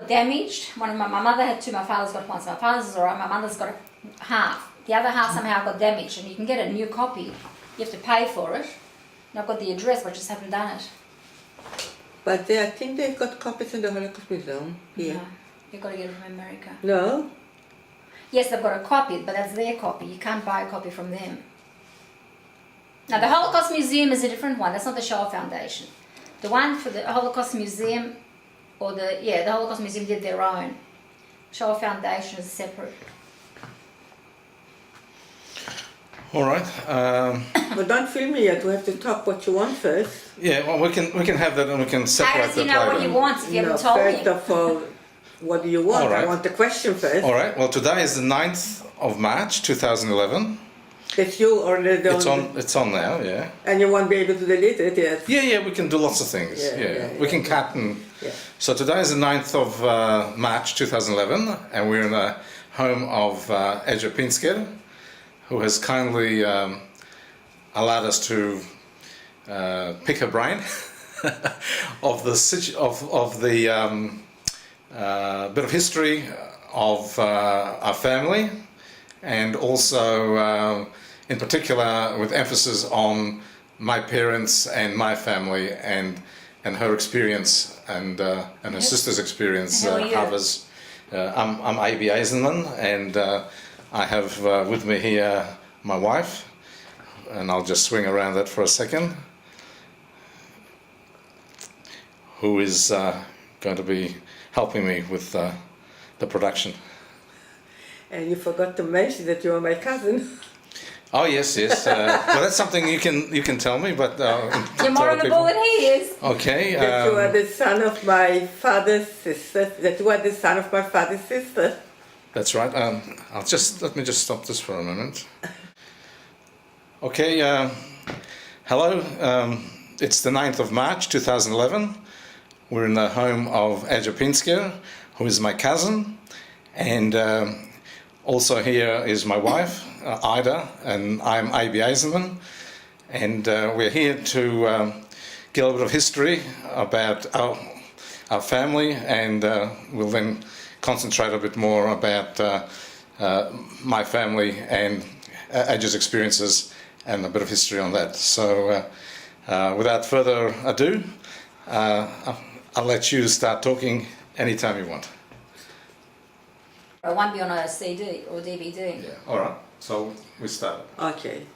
Damaged. My mother had two, my father's got one. So my father's is alright, my mother's got half. The other half somehow got damaged, and you can get a new copy. You have to pay for it. And I've got the address, but I just haven't done it. But I think they've got copies in the Holocaust Museum here. No, you've got to get it from America. No? Yes, they've got a copy, but that's their copy. You can't buy a copy from them. Now, the Holocaust Museum is a different one. That's not the Shoah Foundation. The one for the Holocaust Museum, the Holocaust Museum did their own. Shoah Foundation is separate. All right. But don't film me yet. We have to talk what you want first. Yeah, well, we can have that and we can separate How does he that know later. what he wants if you haven't told First him? of all, what do you want? All right. I want the question first. All right. Well, today is the 9th of March, 2011. It's you or the It's on now, yeah. And you won't be able to delete it, yes. Yeah, we can do lots of things. We can cut and... Yeah. So today is the 9th of March 2011 and we're in the home of Edzia Pinskier, who has kindly allowed us to pick her brain of the bit of history of our family, and also in particular with emphasis on my parents and my family and her experience and her sister's experience. Others. I'm A.B. Ajzenman, and I have with me here my wife, and I'll just swing around that for a second, who is going to be helping me with the production. And you forgot to mention that you are my cousin. Oh yes. Well, that's something you can tell me, but you're more on the ball than he is. Okay. That you are the son of my father's sister. That you are the son of my father's sister. That's right. Let me just stop this for a moment. Okay. Hello. It's the 9th of March 2011. We're in the home of Edzia Pinskier, who is my cousin, and also here is my wife, Ida, and I'm A.B. Ajzenman, and we're here to get a little bit of history about our family, and we'll then concentrate a bit more about my family and Edzia's experiences and a bit of history on that. So without further ado, I'll let you start talking anytime you want. It won't be on a CD or DVD. Yeah, all right. So we start. Okay.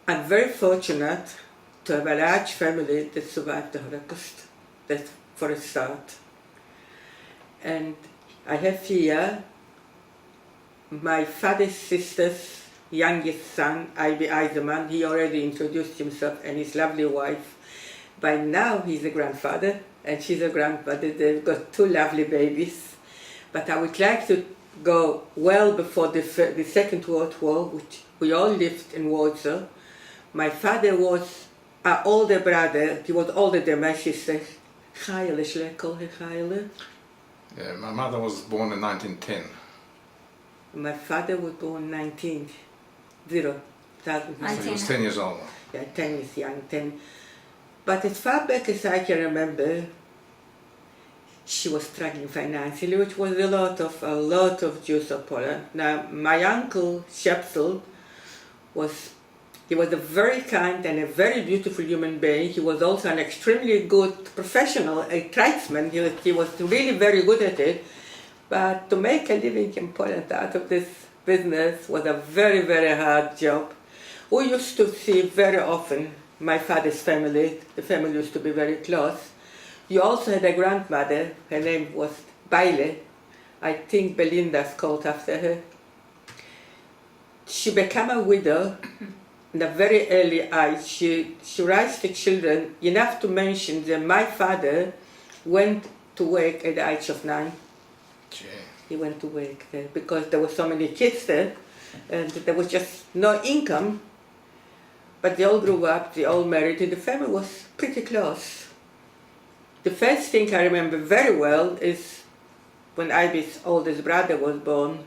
I'm very fortunate to have a large family that survived the Holocaust. That's for a start. And I have here my father's sister's youngest son, A.B. Ajzenman. He already introduced himself and his lovely wife. By now he's a grandfather and she's a grandmother. They've got two lovely babies. But I would like to go well before the Second World War, which we all lived in Warsaw. My father was our older brother. He was older than my sister. Chayle, shall I call her Chayle? Yeah, my mother was born in 1910. My father was born 1900. So he was 10 years old. Yeah, 10 years young, 10. But as far back as I can remember, she was struggling financially, which was a lot of Jews of Poland. Now, my uncle, Shepsel, he was a very kind and a very beautiful human being. He was also an extremely good professional, a tradesman. He was really very good at it. But to make a living in Poland out of this business was a very, very hard job. We used to see very often my father's family. The family used to be very close. You also had a grandmother. Her name was Baile. I think Belinda's called after her. She became a widow in a very early age. She raised the children enough to mention that my father went to work at the age of 9. Okay. He went to work there because there were so many kids there and there was just no income. But they all grew up, they all married, and the family was pretty close. The first thing I remember very well is when Ivy's oldest brother was born,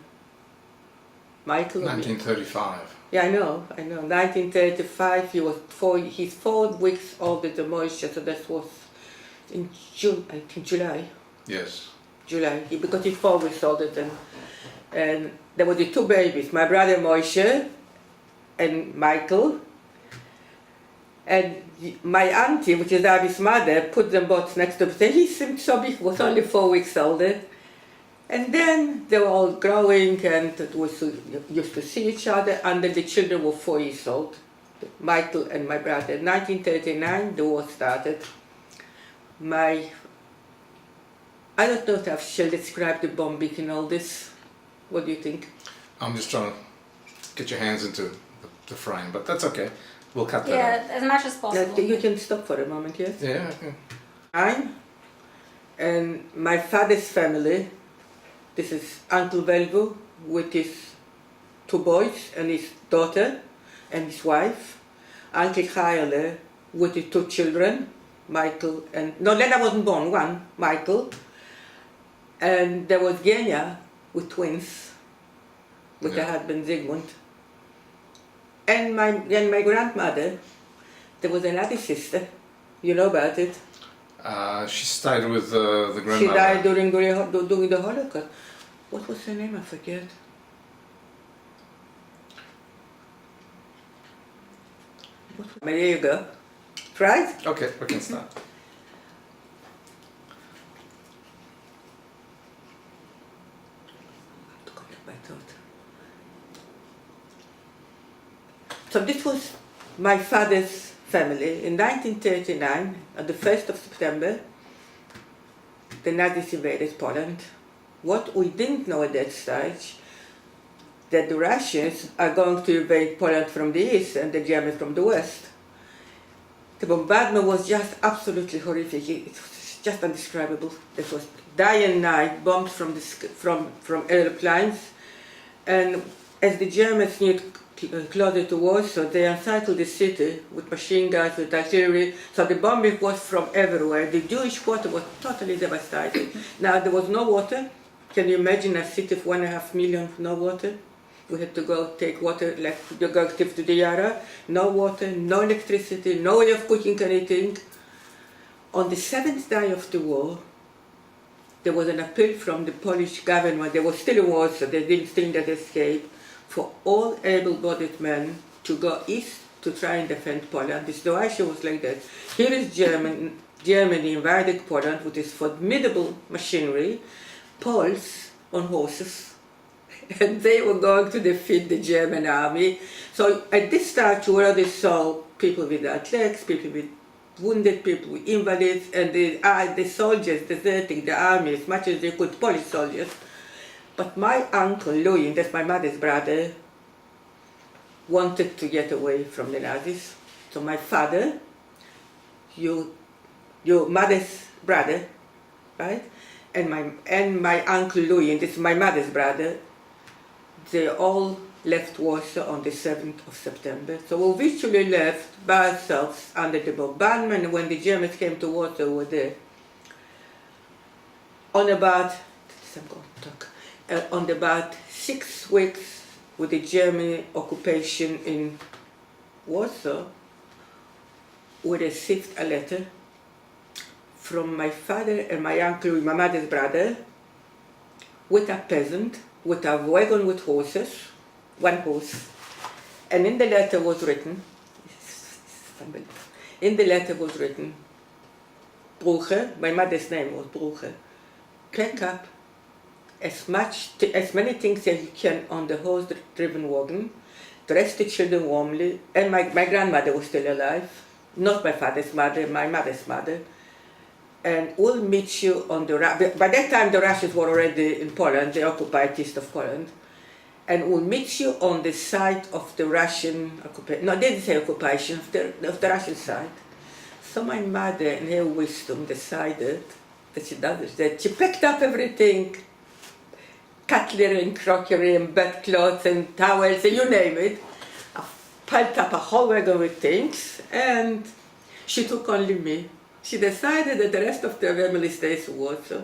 Michael. 1935. Yeah, I know. 1935, he's 4 weeks older than Moishe, so that was in June, I think July. Yes. July, because he's 4 weeks older than, and there were the 2 babies, my brother Moshe and Michael, and my auntie, which is Avi's mother, put them both next to him. He seemed so big, was only 4 weeks older. And then they were all growing and used to see each other, and then the children were 4 years old, Michael and my brother. In 1939, the war started. I don't know if I shall describe the bombing and all this. What do you think? I'm just trying to get your hands into the frame, but that's okay. We'll cut that Yeah, as much as possible. You can stop for a moment, yes? out. Yeah, okay. And my father's family, this is Uncle Velvo with his 2 boys and his daughter and his wife. Uncle Chayle with his 2 children, Michael and... No, Lena wasn't born, one, Michael. And there was Genia with twins, with her husband Zygmunt. And my grandmother, there was another sister, you know about it. She stayed with the grandmother. She died during the Holocaust. What was her name? I forget. There you go. Right? Okay, we can start. So this was my father's family. In 1939, on the 1st of September, the Nazis invaded Poland. What we didn't know at that stage, that the Russians are going to invade Poland from the east and the Germans from the west. The bombardment was just absolutely horrific. It was just indescribable. It was day and night, bombs from airplanes. And as the Germans knew closer to Warsaw, they encircled the city with machine guns, with artillery, so the bombing was from everywhere. The Jewish quarter was totally devastated. Now there was no water. Can you imagine a city of 1.5 million with no water? We had to go take water, like you go to the Yara, no water, no electricity, no way of cooking anything. On the 7th day of the war, there was an appeal from the Polish government. They were still in Warsaw, they didn't think that escape, for all able-bodied men to go east to try and defend Poland. The situation was like that. Here is Germany invaded Poland with its formidable machinery, Poles on horses, and they were going to defeat the German army. So at this stage you already saw people without legs, people with wounded, people with invalids, and the soldiers deserting the army as much as they could, Polish soldiers. But my uncle Louis, that's my mother's brother, wanted to get away from the Nazis. So my father, your mother's brother, right? And my uncle Louis, and this is my mother's brother, they all left Warsaw on the 7th of September. So we virtually left by ourselves under the bombardment. When the Germans came to Warsaw, we were there. On about 6 weeks with the German occupation in Warsaw, we received a letter from my father and my uncle, my mother's brother, with a peasant, with a wagon with horses, 1 horse. And in the letter was written, Bruche, my mother's name was Bruche, pack up as many things as you can on the horse-driven wagon, dress the children warmly, and my grandmother was still alive, not my father's mother, my mother's mother, and we'll meet you on the... By that time the Russians were already in Poland, they occupied east of Poland, and we'll meet you on the side of the Russian occupation, no, they didn't say occupation, of the Russian side. So my mother, in her wisdom, decided that she picked up everything, cutlery and crockery and bedclothes and towels and you name it, piled up a whole wagon with things, and she took only me. She decided that the rest of the family stays in Warsaw.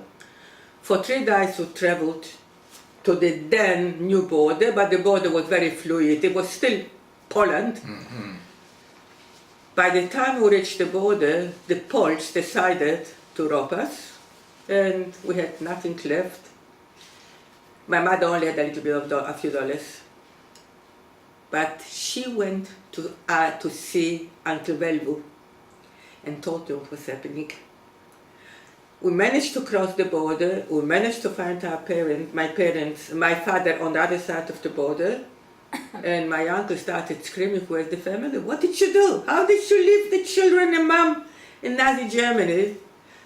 For 3 days we traveled to the then new border, but the border was very fluid. It was still Poland. Mm-hmm. By the time we reached the border, the Poles decided to rob us, and we had nothing left. My mother only had a little bit of a few dollars. But she went to see Uncle Velvu and told him what was happening. We managed to cross the border. We managed to find my father on the other side of the border. And my uncle started screaming, "Where's the family? What did you do? How did you leave the children and mom in Nazi Germany?"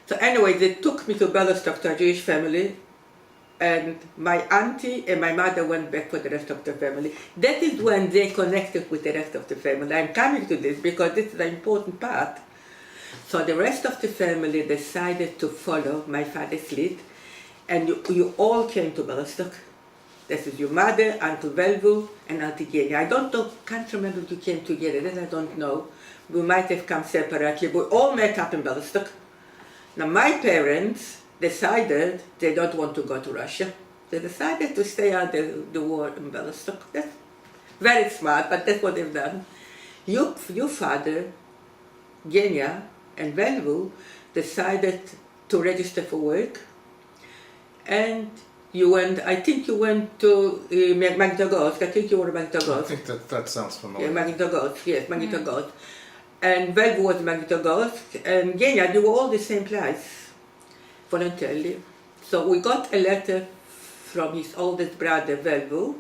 So anyway, they took me to Bialystok to a Jewish family. And my auntie and my mother went back for the rest of the family. That is when they connected with the rest of the family. I'm coming to this because this is the important part. So the rest of the family decided to follow my father's lead, and you all came to Bialystok. This is your mother, Uncle Velvu, and Auntie Edzia. I don't know, can't remember if you came together, that I don't know. We might have come separately, but we all met up in Bialystok. Now my parents decided they don't want to go to Russia. They decided to stay out the war in Bialystok. That's very smart, but that's what they've done. Your father, Edzia, and Velvu decided to register for work, and I think you went to Magnitogorsk. I think you were in Magnitogorsk. I think that sounds familiar. Yeah, Magnitogorsk, yes, Magnitogorsk. And Velvu was Magnitogorsk, and Edzia, they were all the same place, voluntarily. So we got a letter from his oldest brother, Velvu,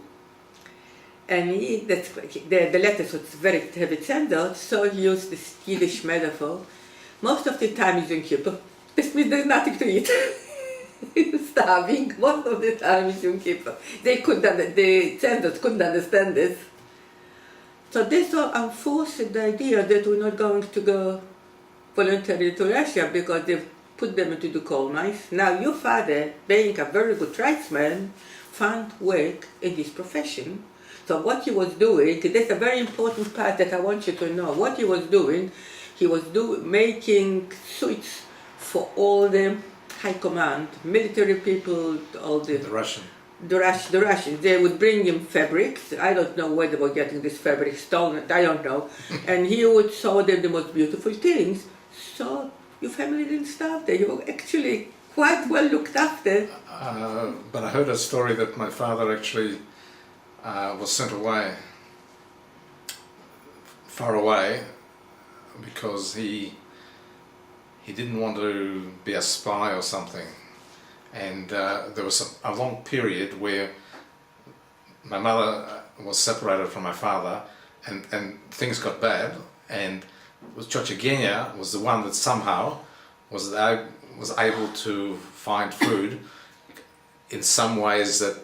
and the letters was very heavy sender, so he used this Yiddish metaphor. Most of the time he's in kippur. This means there's nothing to eat. Starving. Most of the time he's in kippur. The senders couldn't understand this. So they so enforced the idea that we're not going to go voluntarily to Russia because they put them into the coal mines. Now your father, being a very good tribesman, found work in his profession. So what he was doing, that's a very important part that I want you to know. What he was doing, he was making suits for all the high command, military people, all the Russians. The Russians. They would bring him fabrics. I don't know where they were getting this fabric stolen. I don't know. And he would sew them the most beautiful things. So your family didn't starve there. You were actually quite well looked after. But I heard a story that my father actually was sent away, far away, because he didn't want to be a spy or something. And there was a long period where my mother was separated from my father, and things got bad, and Tiocia Edzia was the one that somehow was able to find food in some ways that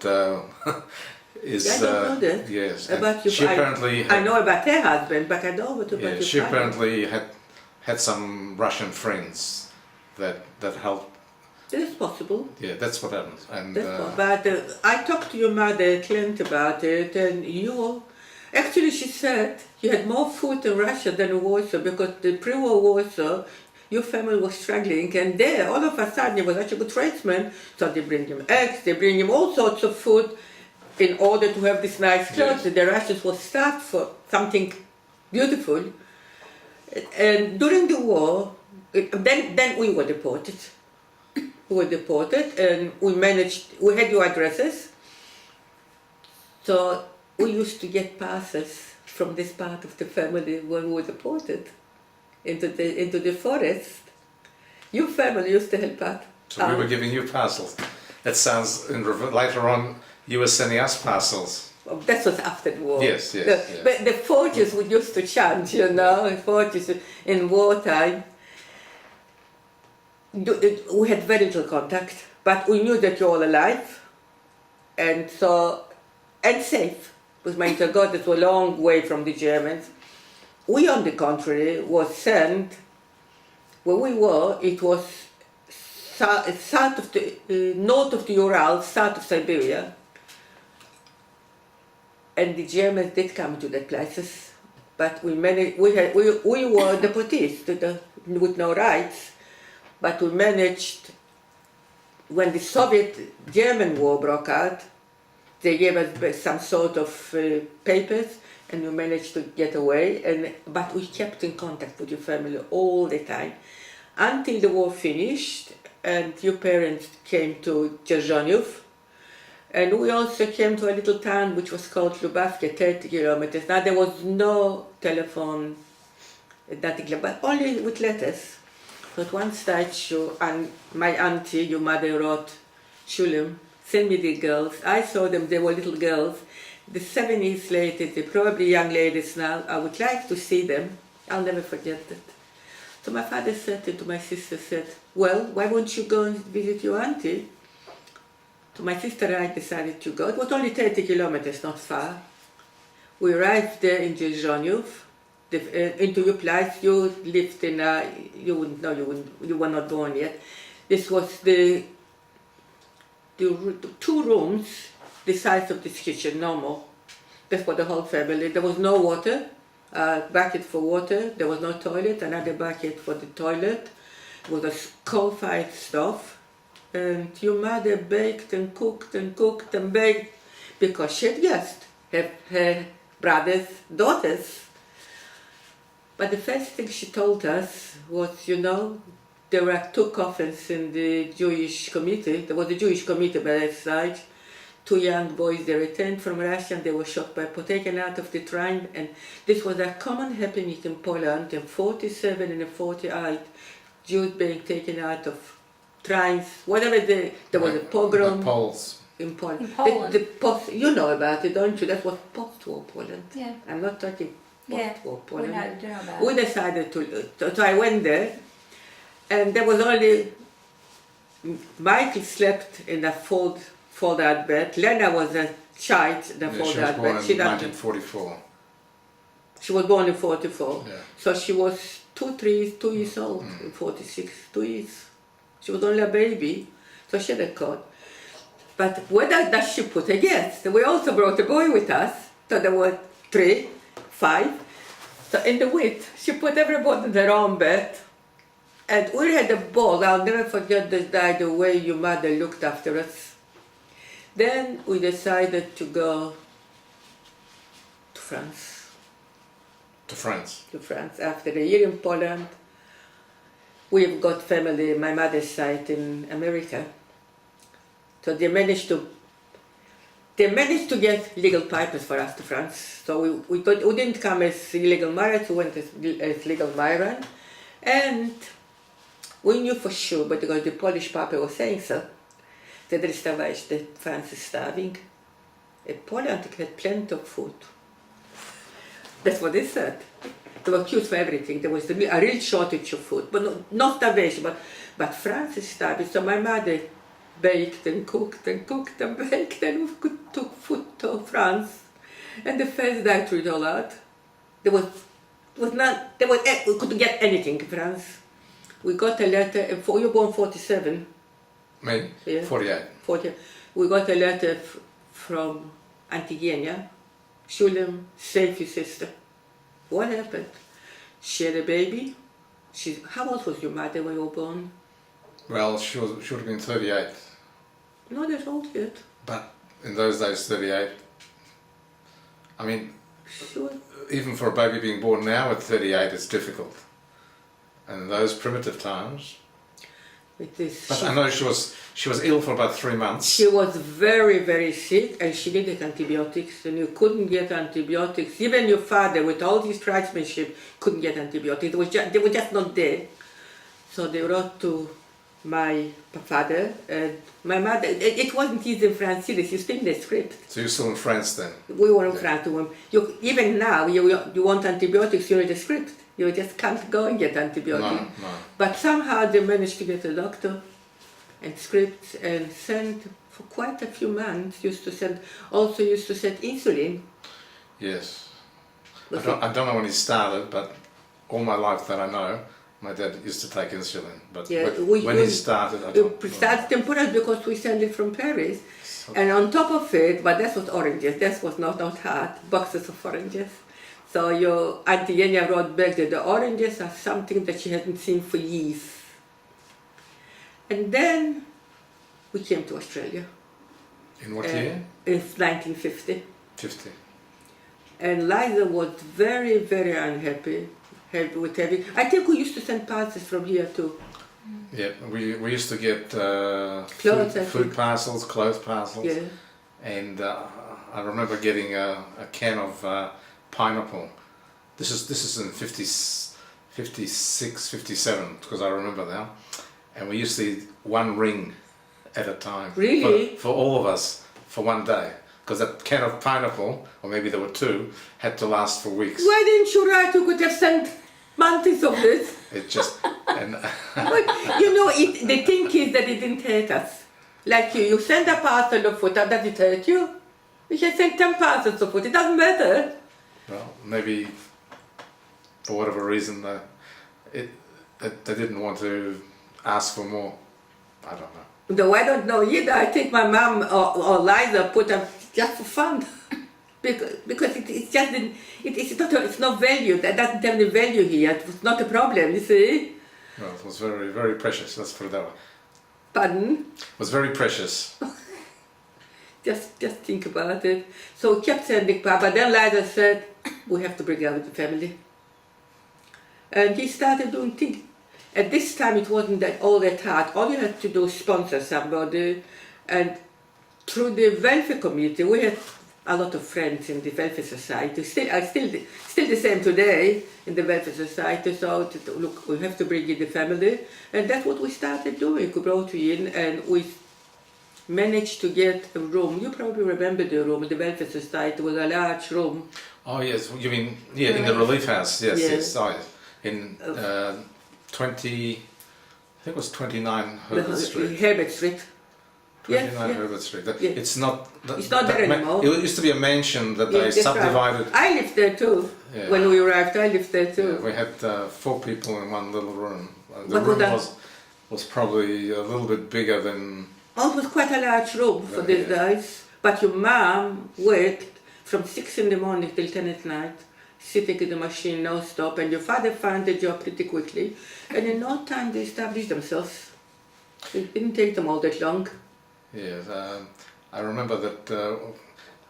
is... I don't know that. Yes. About she apparently... I know about her husband, but I don't know about your she father. apparently had some Russian friends that helped. That is possible. Yeah, that's what happened. And But I talked to your mother, Clint, about it, and actually she said you had more food in Russia than in Warsaw, because the pre-war Warsaw, your family was struggling, and there, all of a sudden, he was such a good tradesman, so they bring him eggs, they bring him all sorts of food in order to have this nice clothes. Yes. The Russians were starved for something beautiful. And during the war, then we were deported. We were deported, and we had your addresses. So we used to get parcels from this part of the family when we were deported into the forest. Your family used to help out. So we were giving you parcels. That sounds, later on, you were sending us parcels. That was after the war. Yes. But the forges we used to chant, forges in wartime. We had very little contact, but we knew that you're all alive, and safe. Because my God, it was a long way from the Germans. We, on the contrary, was sent where we were. It was north of the Urals, south of Siberia, and the Germans did come to that places, but we were deportees with no rights. But we managed, when the Soviet-German war broke out, they gave us some sort of papers, and we managed to get away. But we kept in contact with your family all the time. until the war finished and your parents came to Dzierżoniów. And we also came to a little town which was called Lubawkie, 30 kilometers. Now there was no telephone, nothing, but only with letters. So at one stage, and my auntie, your mother, wrote, Shulim, send me the girls. I saw them, they were little girls. The 7 years later, they're probably young ladies now. I would like to see them. I'll never forget that. So my father said to my sister, said, well, why won't you go and visit your auntie? So my sister and I decided to go. It was only 30 kilometers, not far. We arrived there in Dzierżoniów, into your place. You lived in you wouldn't know, you were not born yet. This was the 2 rooms, the size of this kitchen, no more. That's for the whole family. There was no water, a bucket for water. There was no toilet, another bucket for the toilet. It was a coal-fired stove. And your mother baked and cooked and cooked and baked because she had guests, her brothers, daughters. But the first thing she told us was, there were 2 coffins in the Jewish committee. There was a Jewish committee by that side. 2 young boys, they returned from Russia and they were shot by taken out of the train. And this was a common happening in Poland in 47 and in 48. Jews being taken out of trains, whatever there was a pogrom. The Poles. In Poland. In Poland. You know about it, don't you? That was post-war Poland. Yeah. I'm not talking post-war Poland. We know about We decided so I went there, and there was only, Michael slept in a fold-out bed. Lena was a child in a fold-out bed. She was born in 1944. She was born in 44. Yeah. So she was 2 years old in 46, 2 years. She was only a baby, so she had a cot. But where does she put her guests? We also brought a boy with us, so there were 3, 5. So in the width, she put everybody in their own bed. And we had a ball. I'll never forget this day, the way your mother looked after us. Then we decided to go to France. To France. To France. After a year in Poland, we've got family, my mother's side in America. So they managed to get legal papers for us to France. So we didn't come as illegal married, we went as legal migrant. And we knew for sure, but because the Polish paper was saying so, that that France is starving. And Poland had plenty of food. That's what they said. They were queues for everything. There was a real shortage of food, but not starvation, but France is starving. So my mother baked and cooked and cooked and baked, and we took food to France. And the first day I threw it all out. We couldn't get anything in France. We got a letter, you were born 47. Me? Yeah. 48. 40. We got a letter from Auntie Edzia. Shulim, save your sister. What happened? She had a baby. How old was your mother when you were born? Well, she would have been 38. Not that old yet. But in those days, 38. I mean, Sure. even for a baby being born now at 38, it's difficult. And in those primitive times. But I know she was ill for about 3 months. She was very, very sick, and she needed antibiotics, and you couldn't get antibiotics. Even your father, with all his tradesmanship, couldn't get antibiotics. They were just not there. So they wrote to my father and my mother. It wasn't easy in France either. You still in the script. So you're still in France then? We were in France. Even now, you want antibiotics, you read the script. You just can't go and get antibiotics. No. But somehow they managed to get a doctor and scripts and sent for quite a few months. Used to send insulin. Yes. I don't know when he started, but all my life that I know, my dad used to take insulin. But Yeah, when he started, I don't know. Started temporary because we sent it from Paris. And on top of it, but that was oranges, that was not hard, boxes of oranges. So your Auntie Edzia wrote back that the oranges are something that she hadn't seen for years. And then we came to Australia. In what year? In 1950. 50. And Liza was very, very unhappy with having. I think we used to send parcels from here too. Yeah, we used to get Clothes, I food think. parcels, clothes parcels, Yeah. and I remember getting a can of pineapple. This is in 56, 57, because I remember now. And we used to eat one ring at a time. Really? For all of us, for one day. Because that can of pineapple, or maybe there were two, had to last for weeks. Why didn't you write? You could have sent months of this. It just, and But you know, the thing is that it didn't hurt us. Like you send a parcel of food, does it hurt you? You can send 10 parcels of food, it doesn't matter. well, maybe for whatever reason, they didn't want to ask for more. I don't know. Though I don't know either. I think my mom or Liza put them just for fun. because it's just, it's no value. That doesn't have any value here. It's not a problem, you see? Well, it was very, very precious, let's put it that way. Pardon? It was very precious. Just think about it. So we kept sending Papa. Then Liza said, we have to bring her with the family. And he started doing things. At this time it wasn't all that hard. All you had to do is sponsor somebody. And through the welfare community, we had a lot of friends in the welfare society. Still the same today in the welfare society. So look, we have to bring in the family. And that's what we started doing. We brought you in and we managed to get a room. You probably remember the room. The welfare society was a large room. Oh yes, you mean, yeah, in the relief house, yes, Yeah. yes. Oh, yes. In 20, I think it was 29 Herbert Street. Herbert Street. 29 Yeah, yeah. Herbert Street. Yeah. It's not. It's not there anymore. It used to be a mansion that Yeah, they that's subdivided. right. I lived there too. Yeah. When we arrived, I lived there too. Yeah, we had 4 people in one little room. The What was room that? was probably a little bit bigger than. Oh, it was quite a large room for Yeah, these yeah. guys. But your mom worked from 6 in the morning till 10 at night, sitting in the machine non-stop, and your father found a job pretty quickly. And in no time they established themselves. It didn't take them all that long. Yes, I remember that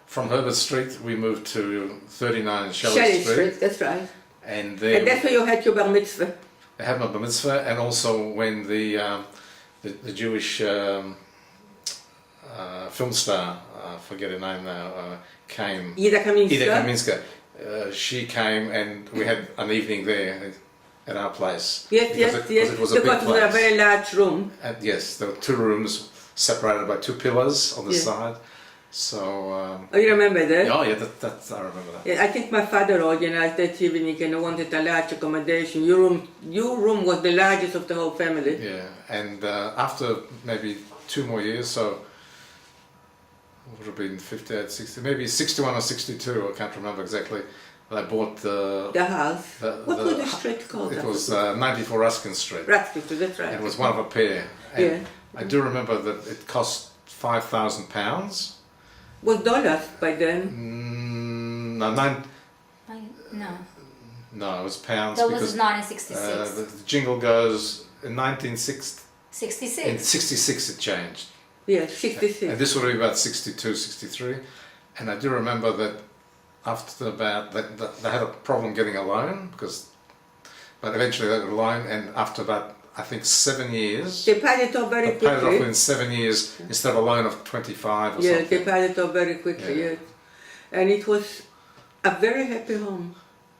from Herbert Street we moved to 39 Shelley Street. That's right. And there And that's where you had your bar mitzvah. I had my bar mitzvah, and also when the Jewish film star, I forget her name now, came. Ida Kaminska. Ida Kaminska. She came and we had an evening there at our place. Yes, because it was a big because it was a place. very large room. And yes, there were 2 rooms separated by 2 pillars on the Yeah. side. So. Oh, you remember that? Oh yeah, that's I remember that. Yeah, I think my father organized that evening and wanted a large accommodation. Your room was the largest of the whole family. Yeah, and after maybe 2 more years, so it would have been 58, 60, maybe 61 or 62, I can't remember exactly. I bought The house. What was the street called? It was 94 Ruskin Street. Ruskin Street, that's right. It was one of a pair. And Yeah. I do remember that it cost £5,000. Was dollars by then? No, No, no, it was pounds. that because was 1966. the jingle goes in 1960. 66. In 66 it changed. Yes, 66. And this would be about 62, 63. And I do remember that after about, they had a problem getting a loan, but eventually they got a loan, and after about, I think 7 years, They paid it off very they paid it off quickly. within 7 years instead of a loan of 25 or Yeah, something. they paid it off very quickly, Yeah. yes. And it was a very happy home.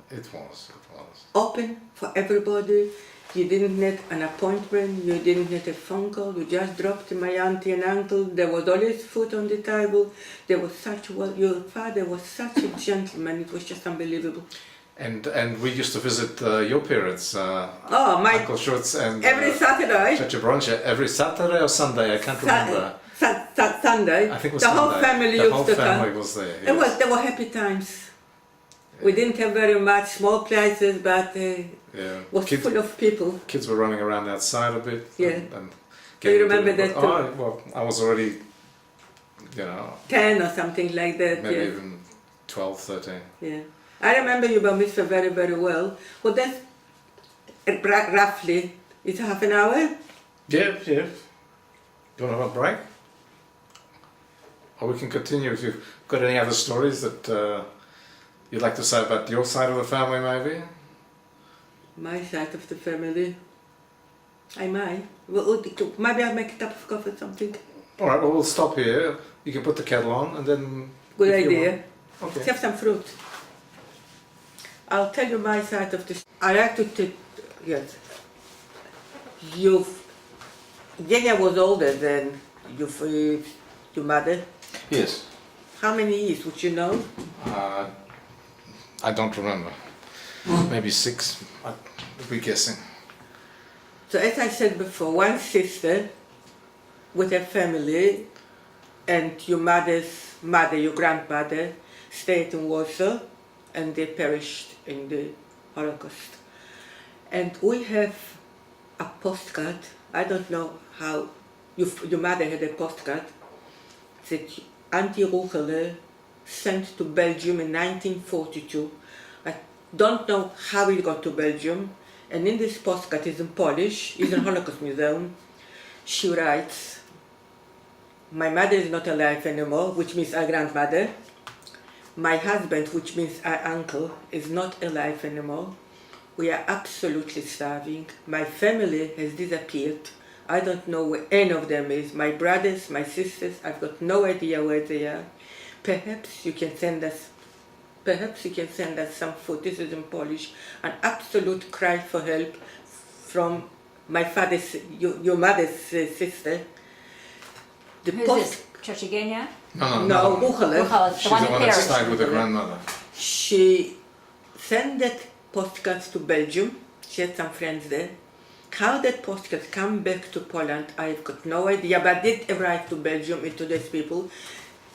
It was. Open for everybody. You didn't need an appointment, you didn't need a phone call, you just dropped my auntie and uncle. There was always food on the table. There was your father was such a gentleman, it was just unbelievable. And we used to visit your parents, Uncle Schutz and every Saturday. Chacha Broncha, every Saturday or Sunday, I can't remember. Sunday. I think it was the Sunday. whole family The used whole to family come. was there. Yes. There were happy times. We didn't have very much small places, but Yeah. was full of people. Kids were running around outside a bit. Yeah. And Do you remember getting that to- well, I was already, 10 or something like that. maybe Yeah. even 12, 13. Yeah. I remember you bar mitzvah very, very well. Well, that's roughly, it's half an hour. Yeah, yeah. Do you want to have a break? Or we can continue if you've got any other stories that you'd like to say about your side of the family, maybe? My side of the family. I might. Well, maybe I'll make a cup of coffee or something. All right, well, we'll stop here. You can put the kettle on and then... Good if you idea. want- Let's Okay. have some fruit. I'll tell you my side of this. I like to take, yes. Edzia was older than your mother. Yes. How many years, would you know? I don't remember. Maybe 6, I'd be guessing. So as I said before, one sister with her family and your mother's mother, your grandmother, stayed in Warsaw and they perished in the Holocaust. And we have a postcard, I don't know how, your mother had a postcard that Auntie Ruchele sent to Belgium in 1942. I don't know how it got to Belgium, and in this postcard, is in Polish, is in Holocaust Museum. She writes, "My mother is not alive anymore," which means our grandmother. "My husband," which means our uncle, is not alive anymore. "We are absolutely starving. My family has disappeared. I don't know where any of them is. My brothers, my sisters, I've got no idea where they are. Perhaps you can send us some food." This is in Polish. An absolute cry for help from my father's, your mother's sister. The Who's post- this? Churchigenia? No, Ruchele. She's the one that stayed with her grandmother. She sent that postcards to Belgium. She had some friends there. How that postcards come back to Poland, I've got no idea, but did arrive to Belgium and to these people.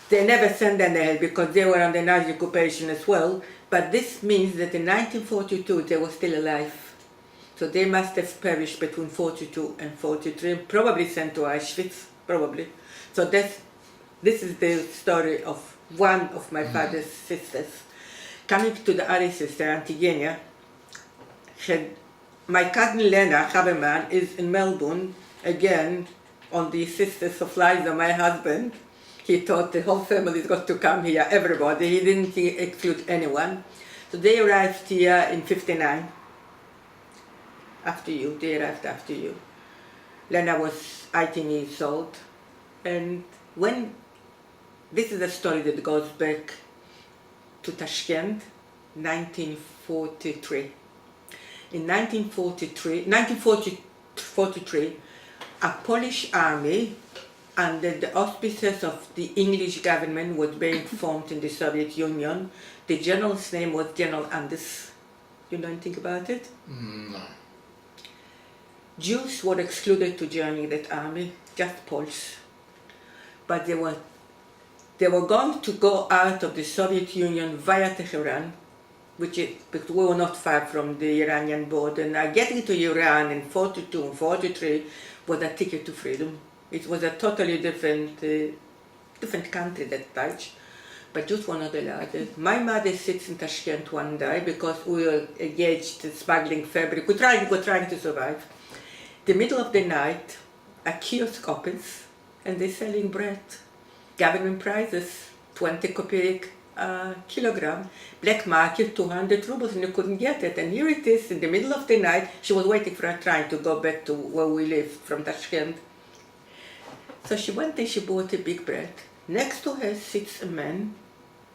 They never sent any help because they were under Nazi occupation as well. But this means that in 1942 they were still alive. So they must have perished between 42 and 43, probably sent to Auschwitz, probably. So this is the story of one of my father's sisters. Coming to the other sister, Auntie Edzia, my cousin Lena Haberman is in Melbourne, again, on the sisters of Liza, my husband. He thought the whole family's got to come here, everybody. He didn't exclude anyone. So they arrived here in 59. They arrived after you. Lena was 18 years old. And this is a story that goes back to Tashkent, 1943. In 1943, a Polish army under the auspices of the English government was being formed in the Soviet Union. The general's name was General Anders. You know anything about it? No. Jews were excluded to joining that army, just Poles. But they were going to go out of the Soviet Union via Tehran, because we were not far from the Iranian border. Now getting to Iran in 42 and 43 was a ticket to freedom. It was a totally different country that time, but Jews were not allowed. My mother sits in Tashkent one day because we were engaged in smuggling fabric. We're trying to survive. The middle of the night, a kiosk opens and they're selling bread. Government prices, 20 kopeek a kilogram. Black market, 200 rubles, and you couldn't get it. And here it is in the middle of the night. She was waiting for her train to go back to where we live from Tashkent. So she went and she bought a big bread. Next to her sits a man,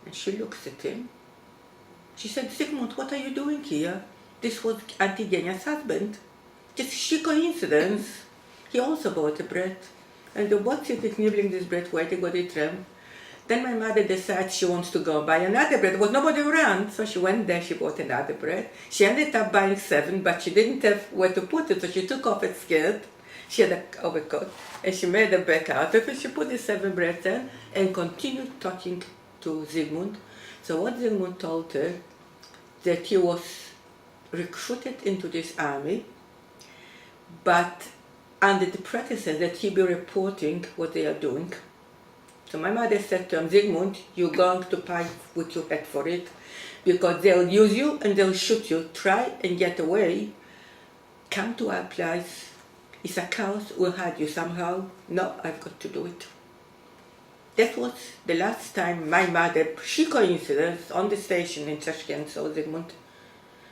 and she looks at him. She said, "Zygmunt, what are you doing here?" This was Auntie Edzinia's husband. Just sheer coincidence. He also bought a bread. And the both sitting nibbling this bread, waiting for the tram. Then my mother decides she wants to go buy another bread. There was nobody around, so she went there, she bought another bread. She ended up buying 7, but she didn't have where to put it, so she took off her skirt. She had an overcoat, and she made a bag out of it. She put the 7 breads in and continued talking to Zygmunt. So what Zygmunt told her, that he was recruited into this army, but under the pretense that he'd be reporting what they are doing. So my mother said to him, "Zygmunt, you're going to pay with your head for it, because they'll use you and they'll shoot you. Try and get away. Come to our place. It's a chaos, we'll hide you somehow." "No, I've got to do it." That was the last time my mother, she coincidence, on the station in Tashkent, saw Zygmunt.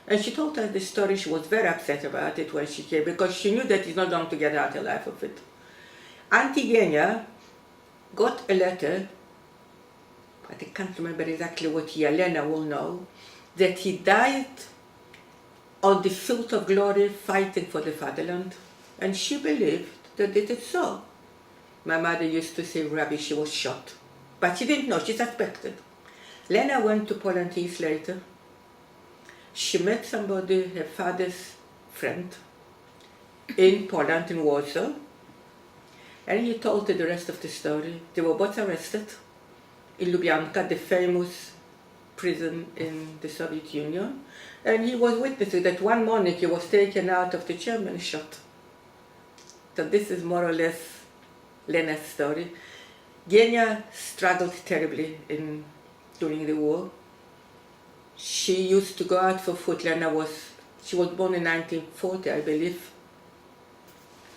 And she told us the story. She was very upset about it when she came because she knew that he's not going to get out alive of it. Auntie Genia got a letter, but I can't remember exactly what year, Lena will know, that he died on the field of glory fighting for the fatherland. And she believed that it is so. My mother used to say, Rabbi, she was shot. But she didn't know, she suspected. Lena went to Poland years later. She met somebody, her father's friend, in Poland, in Warsaw. And he told her the rest of the story. They were both arrested in Lubyanka, the famous prison in the Soviet Union. And he was witnessing that one morning he was taken out of the chamber and shot. So this is more or less Lena's story. Genia struggled terribly during the war. She used to go out for food. She was born in 1940, I believe.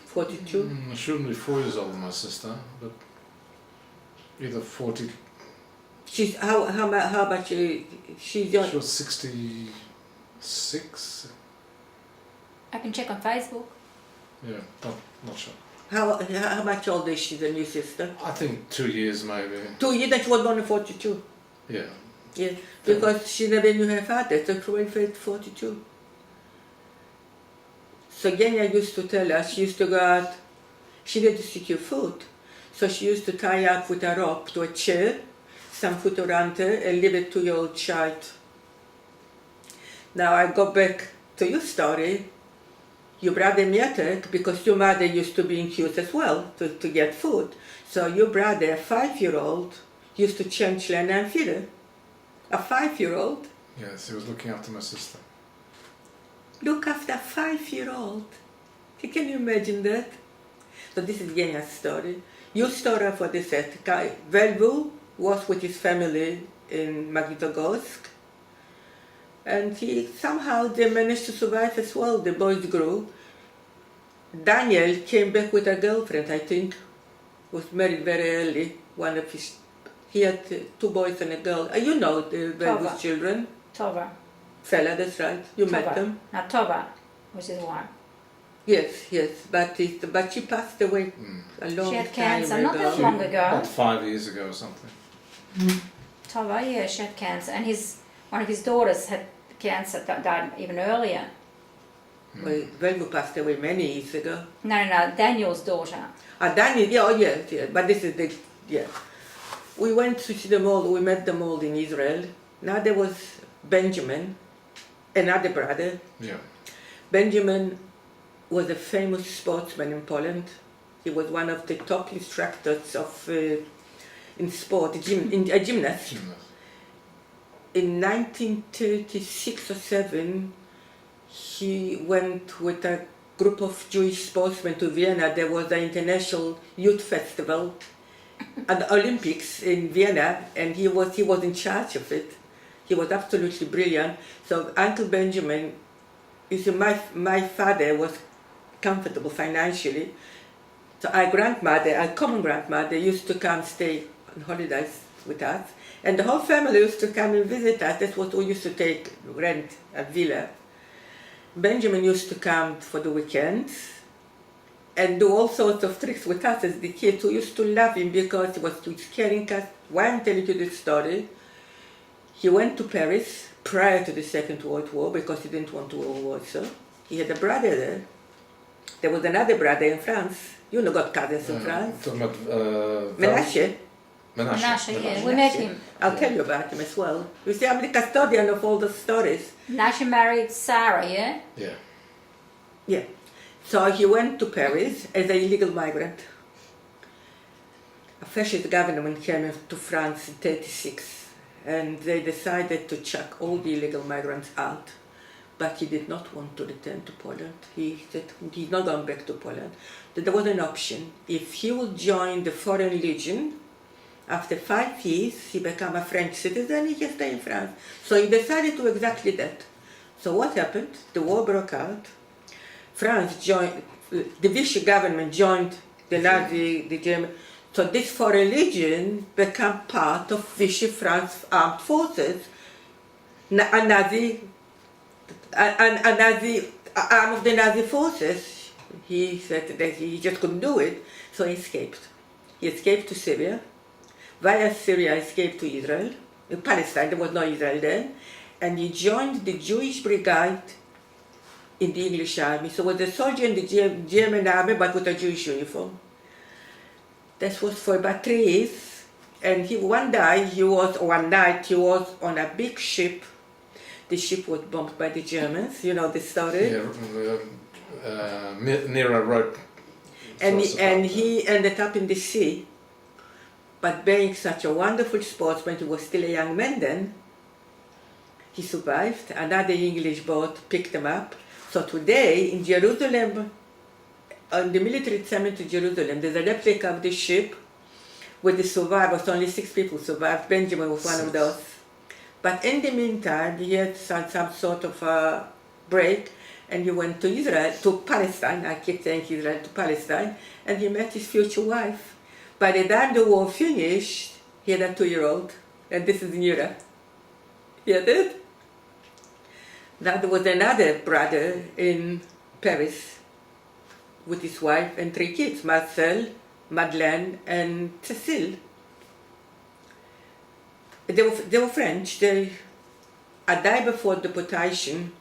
42. She shouldn't be 4 years older than my sister, but either 40. She's how about she's young? She was 66. I can check on Facebook. Yeah, not sure. How much older is she than your sister? I think 2 years maybe. 2 years, that she was born in 42. Yeah. Yeah, because she never knew her father, so she went 42. So Genia used to tell us, she used to go out, she needed to secure food. So she used to tie up with a rope to a chair, some food around her, and leave a 2-year-old child. Now I go back to your story. Your brother Mietek, because your mother used to be in queues as well to get food. So your brother, a 5-year-old, used to change Lena and feed her. A 5-year-old? Yes, he was looking after my sister. Look after a 5-year-old. Can you imagine that? So this is Genia's story. Your story for the set. Velvu was with his family in Magnitogorsk. And somehow they managed to survive as well. The boys grew. Daniel came back with a girlfriend, I think. Was married very early. He had 2 boys and a girl. You know the Velvu's children. Tova. Fella, that's right. You met them. Now Tova was his wife. Yes, but she passed away a long time ago. She had cancer not that long ago. About 5 years ago or something. Tova, yeah, she had cancer, and one of his daughters had cancer that died even earlier. Well, Velvu passed away many years ago. No, Daniel's daughter. Daniel, yeah, but this is We went to see them all, we met them all in Israel. Now there was Benjamin, another brother. Yeah. Benjamin was a famous sportsman in Poland. He was one of the top instructors in sport, a gymnast. In 1936 or 7, he went with a group of Jewish sportsmen to Vienna. There was an international youth festival at the Olympics in Vienna, and he was in charge of it. He was absolutely brilliant. So Uncle Benjamin, you see, my father was comfortable financially. So our common grandmother, used to come stay on holidays with us. And the whole family used to come and visit us. That's what we used to rent a villa. Benjamin used to come for the weekends and do all sorts of tricks with us as the kids. We used to love him because he was scaring us. Why I'm telling you this story? He went to Paris prior to the Second World War because he didn't want to go to Warsaw. He had a brother there. There was another brother in France. You know, got cousins in France. Talking about Menashe. Menashe, yeah, we met him. I'll tell you about him as well. You see, I'm the custodian of all the stories. Menashe married Sarah, yeah? Yeah. Yeah. So he went to Paris as an illegal migrant. A fascist government came to France in 1936, and they decided to chuck all the illegal migrants out. But he did not want to return to Poland. He said he's not going back to Poland. That there was an option. If he would join the Foreign Legion, after 5 years, he became a French citizen, he can stay in France. So he decided to do exactly that. So what happened? The war broke out. France joined, the Vichy government joined the Nazi, the German. So this Foreign Legion became part of Vichy France armed forces. A Nazi and as the arm of the Nazi forces, he said that he just couldn't do it, so he escaped. He escaped to Syria. Via Syria, escaped to Israel. In Palestine, there was no Israel then. And he joined the Jewish brigade in the English army. So he was a soldier in the German army, but with a Jewish uniform. That was for about 3 years. And one night he was on a big ship. The ship was bombed by the Germans. You know the story. Yeah, Nero wrote. And he ended up in the sea. But being such a wonderful sportsman, he was still a young man then. He survived. Another English boat picked him up. So today in Jerusalem, on the military cemetery in Jerusalem, there's a replica of the ship with the survivors. Only 6 people survived. Benjamin was one of those. But in the meantime, he had some sort of a break, and he went to Israel, to Palestine. I keep saying Israel, to Palestine, and he met his future wife. By the time the war finished, he had a 2-year-old, and this is Nura. You did? Now there was another brother in Paris with his wife and 3 kids, Marcel, Madeleine, and Cécile. They were French. A day before deportation,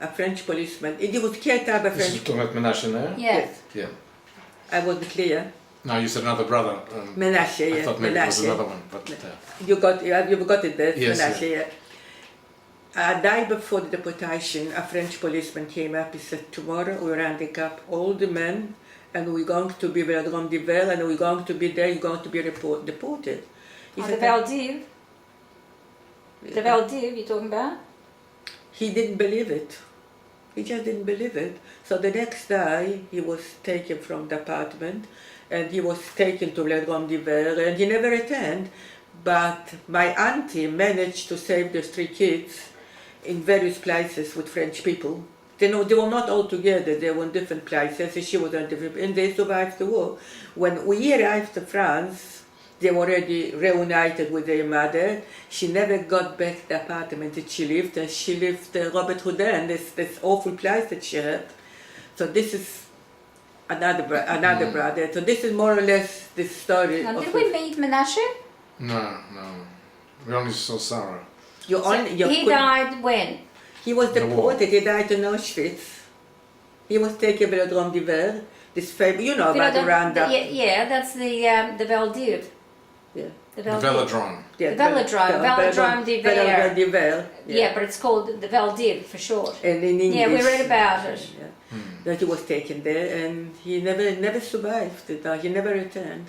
a French policeman, he was killed by This French. is talking about Menashe now? Yes. Yeah. I wasn't clear. No, you said another brother. Menashe, I yeah. thought maybe it was Menashe. another one, but You got it there, Yes, Menashe, yeah. A day before the deportation, a French policeman came up. He said, tomorrow we're rounding up all the men and we're going to be Velodrome d'Hiver and we're going to be there, you're going to be deported. He Oh, said, the Valdiv. The Valdiv you're talking about? he didn't believe it. He just didn't believe it. So the next day, he was taken from the apartment and he was taken to Velodrome d'Hiver and he never returned. But my auntie managed to save those 3 kids in various places with French people. They were not all together, they were in different places, and she was in different, and they survived the war. When we arrived to France, they were already reunited with their mother. She never got back the apartment that she lived, and she lived Robert Houdin, this awful place that she had. So this is another brother. So this is more or less the story. Now, of did we meet Menashe? no. We only saw Sarah. He died when? He was The war. deported, he died in Auschwitz. He was taken to Velodrome d'Hiver, this famous, you know about the roundup. Yeah, that's the Valdiv. Yeah. The The Valdiv. velodrome. Yeah, The Velodrome d'Hiver. Velodrome d'Hiver. Yeah, but it's called the Valdiv for short. And in English. Yeah, we read about it. Yeah. That he was taken there, and he never survived. He never returned.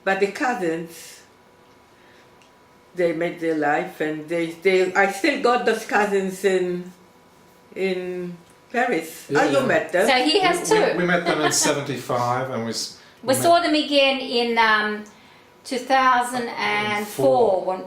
But the cousins, they made their life, and I still got those cousins in Paris. Yeah, You yeah. met them. So he has 2. We met them in 75 and we We saw them again in 2004.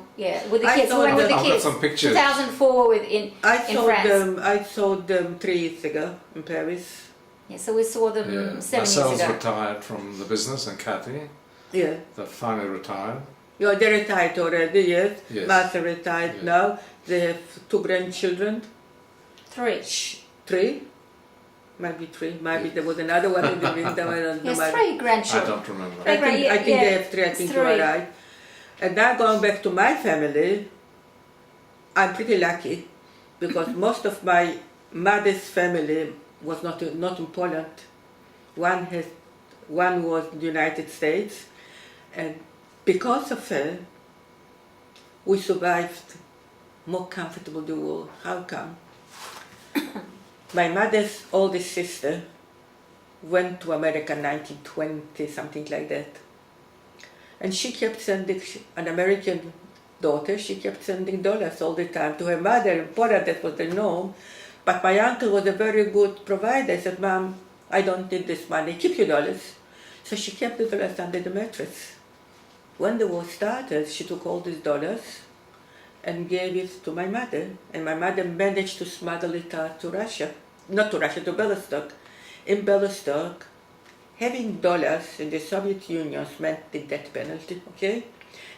With the I kids. We saw went with the them. I've got kids. some pictures. 2004 in France. I saw them 3 years ago in Paris. Yeah, so we saw them Yeah. 7 years Marcel's ago. retired from the business, and Kathy, Yeah. they finally retired. Yeah, they retired already, yes. Yes. Martha retired Yeah. now. They have 2 grandchildren. 3. 3? Maybe 3. Maybe there was another one in the meantime. I don't know. Yes, 3 I grandchildren. don't remember. I think Yeah, they have 3. I think you are 3. right. And now going back to my family, I'm pretty lucky because most of my mother's family was not in Poland. One was in the United States, and because of her, we survived more comfortable the war. How come? My mother's oldest sister went to America in 1920, something like that. And she kept sending, an American daughter, she kept sending dollars all the time to her mother in Poland. That was the norm. But my uncle was a very good provider. I said, Mom, I don't need this money, keep your dollars. So she kept the dollars under the mattress. When the war started, she took all these dollars and gave it to my mother. And my mother managed to smuggle it out to Russia. Not to Russia, to Belostok. In Belostok, having dollars in the Soviet Union meant the death penalty, okay?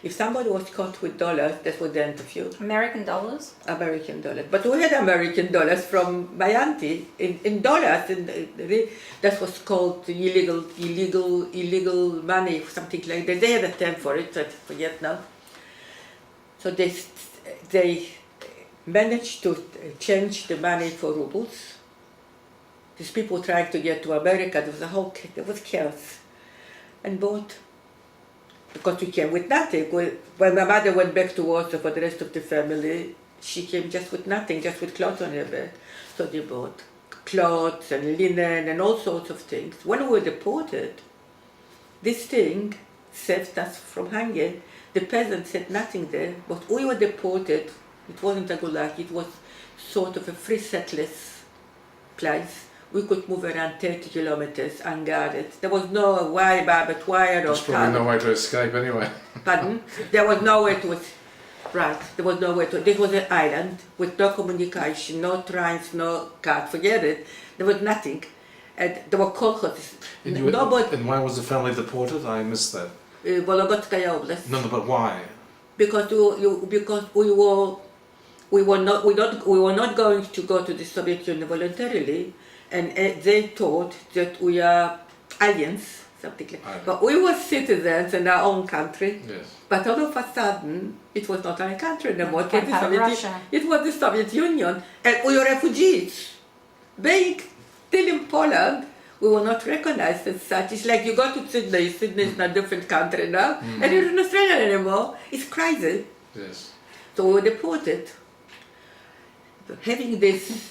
If somebody was caught with dollars, that was the end of you. American dollars? American dollars. But we had American dollars from my auntie in dollars. That was called illegal money, something like that. They had a term for it, I forget now. So they managed to change the money for rubles. These people trying to get to America, there was chaos. And both, because we came with nothing. When my mother went back to Warsaw for the rest of the family, she came just with nothing, just with clothes on her back. So they bought clothes and linen and all sorts of things. When we were deported, this thing saved us from hunger. The peasants had nothing there, but we were deported. It wasn't a gulag, it was sort of a free settlers place. We could move around 30 kilometers unguarded. There was no barbed wire or There's probably no way to escape anyway. Pardon? There was no way to. Right. There was no way to. This was an island with no communication, no trains, no cars. Forget it. There was nothing, and there were kolkhozes. And why was the family deported? I missed that. Vologotskaya Oblast. No, but why? Because we were not going to go to the Soviet Union voluntarily. And they thought that we are aliens, something like that. But we were citizens in our own country. Yes. But all of a sudden, it was not our country anymore. Russia. It was the Soviet Union. And we were refugees. Being still in Poland, we were not recognized as such. It's like you go to Sydney. Sydney is a different country now. And you're in Australia anymore. It's crazy. Yes. So we were deported. Having this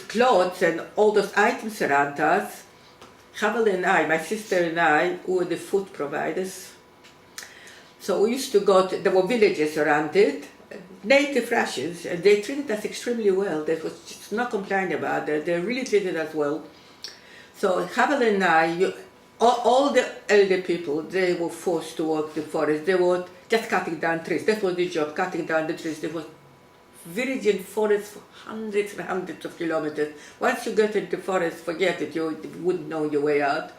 clothes and all those items around us, Havel and I, my sister and I, were the food providers. So we used to go to, there were villages around it, native Russians, and they treated us extremely well. There was just no complaint about that. They really treated us well. So Havel and I, all the elder people, they were forced to work the forest. They were just cutting down trees. That was the job, cutting down the trees. There was virgin forest for hundreds and hundreds of kilometers. Once you get into the forest, forget it, you wouldn't know your way out.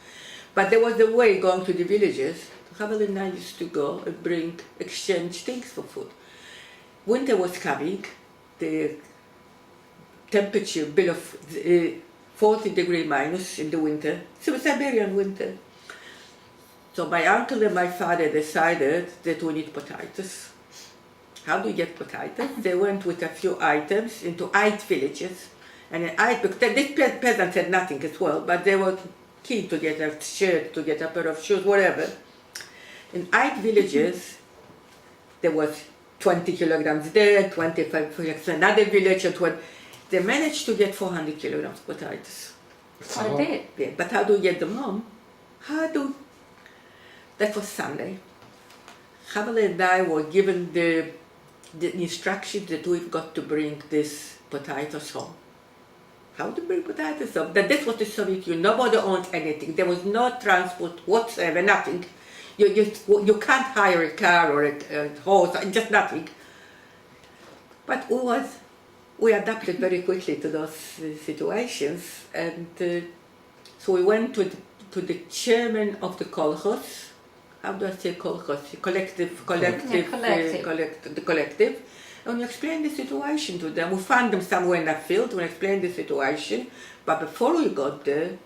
But there was a way going to the villages. Havel and I used to go and exchange things for food. Winter was coming, the temperature below 40 degrees minus in the winter. So it was Siberian winter. So my uncle and my father decided that we need potatoes. How do you get potatoes? They went with a few items into 8 villages. And this peasants had nothing as well, but they were keen to get a shirt, to get a pair of shoes, whatever. In 8 villages, there was 20 kilograms there, 25 kilograms, another village, they managed to get 400 kilograms of potatoes. Quite a bit. Yeah, but how do you get them home? That was Sunday. Havel and I were given the instructions that we've got to bring these potatoes home. How to bring potatoes home? That was the Soviet Union. Nobody owned anything. There was no transport whatsoever, nothing. You can't hire a car or a horse, just nothing. But we adapted very quickly to those situations, and so we went to the chairman of the kolkhoz. How do I say kolkhoz? Collective. The collective. And we explained the situation to them. We found them somewhere in a field. We explained the situation. But before we got there,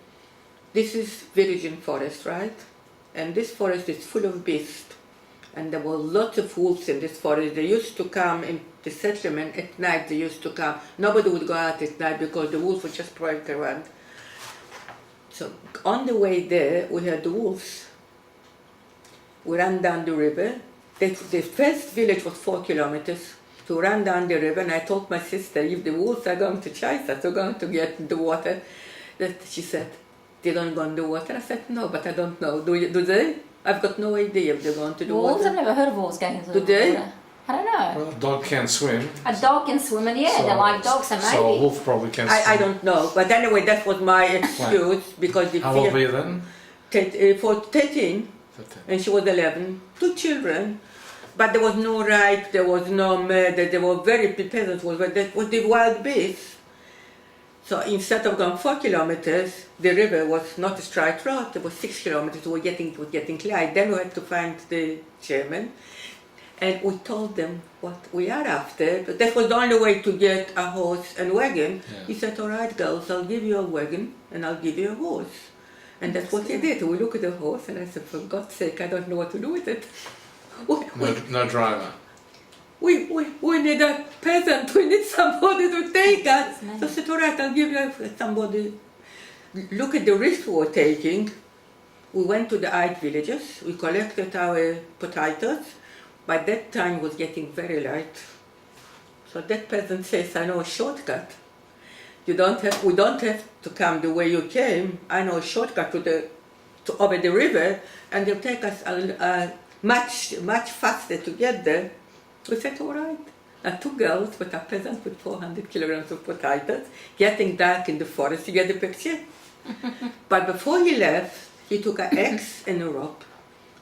this is virgin forest, right? And this forest is full of beasts. And there were lots of wolves in this forest. They used to come in the settlement at night. They used to come. Nobody would go out at night because the wolves would just prowl around. So on the way there, we had the wolves. We ran down the river. The first village was 4 kilometers. So we ran down the river, and I told my sister, if the wolves are going to chase us, we're going to get in the water. She said, they don't go in the water. I said, no, but I don't know. Do they? I've got no idea if they're going to the water. Wolves? I've never heard of wolves going into the Do they? water. I don't know. Well, a dog can swim. A dog can swim, and yeah, they're like dogs, so maybe. So a wolf probably can swim. I don't know. But anyway, that was my excuse because the How old were you then? 13. And she was 11, 2 children, but there was no rape, there was no murder, there were very peasants, that was the wild beasts. So instead of going 4 kilometers, the river was not a straight road, it was 6 kilometers, it was getting clear. Then we had to find the chairman, and we told them what we are after, but that was the only way to get a horse and wagon. Yeah. He said, all right, girls, I'll give you a wagon and I'll give you a horse. And that's what he did. We looked at the horse and I said, for God's sake, I don't know what to do with it. No driver. We need a peasant, we need somebody to take us. So I said, all right, I'll give you somebody. Look at the risk we were taking. We went to the 8 villages, we collected our potatoes. By that time it was getting very light. So that peasant says, I know a shortcut. We don't have to come the way you came. I know a shortcut to over the river, and they'll take us much faster to get there. We said, all right. Now 2 girls with a peasant with 400 kilograms of potatoes, getting dark in the forest, you get the picture? But before he left, he took an axe and a rope.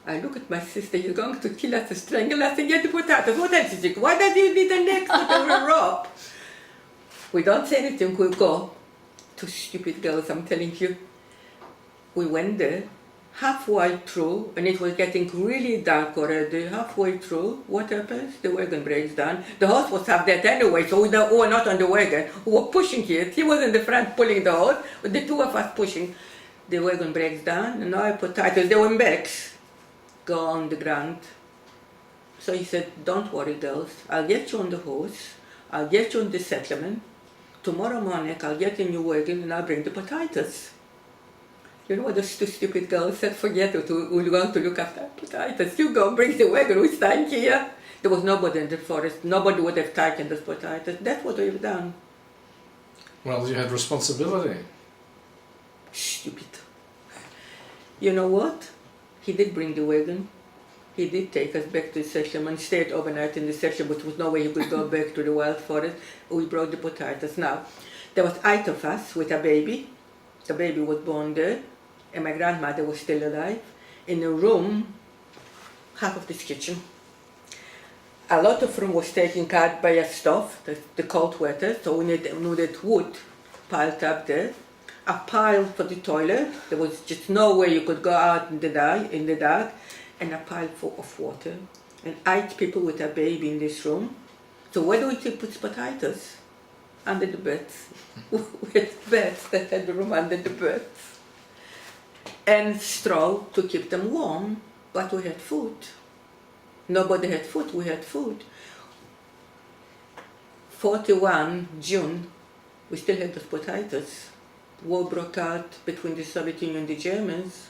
I look at my sister, he's going to kill us, strangle us, and get the potatoes. What else is it? Why does he need an axe with a rope? We don't say anything, we go. 2 stupid girls, I'm telling you. We went there, halfway through, and it was getting really dark already. Halfway through, what happens? The wagon breaks down. The horse was half dead anyway, so we were not on the wagon. We were pushing it. He was in the front pulling the horse, with the 2 of us pushing. The wagon breaks down, and our potatoes, they were in bags, go on the ground. So he said, don't worry, girls. I'll get you on the horse. I'll get you on the settlement. Tomorrow morning, I'll get in your wagon and I'll bring the potatoes. You know what those 2 stupid girls said? Forget it, we're going to look after potatoes. You go, bring the wagon, we stand here. There was nobody in the forest. Nobody would have taken those potatoes. That's what we've done. Well, you had responsibility. Stupid. You know what? He did bring the wagon. He did take us back to the settlement, stayed overnight in the settlement, but there was no way he could go back to the wild forest. We brought the potatoes. Now, there was 8 of us with a baby. The baby was born there, and my grandmother was still alive. In a room, half of this kitchen. A lot of room was taken out by a stove, the cold weather, so we needed wood piled up there. A pile for the toilet. There was just no way you could go out in the dark. And a pile full of water. And 8 people with a baby in this room. So where do we put potatoes? Under the beds. With beds that had the room under the beds. And straw to keep them warm. But we had food. Nobody had food, we had food. 41 June, we still had those potatoes. War broke out between the Soviet Union and the Germans.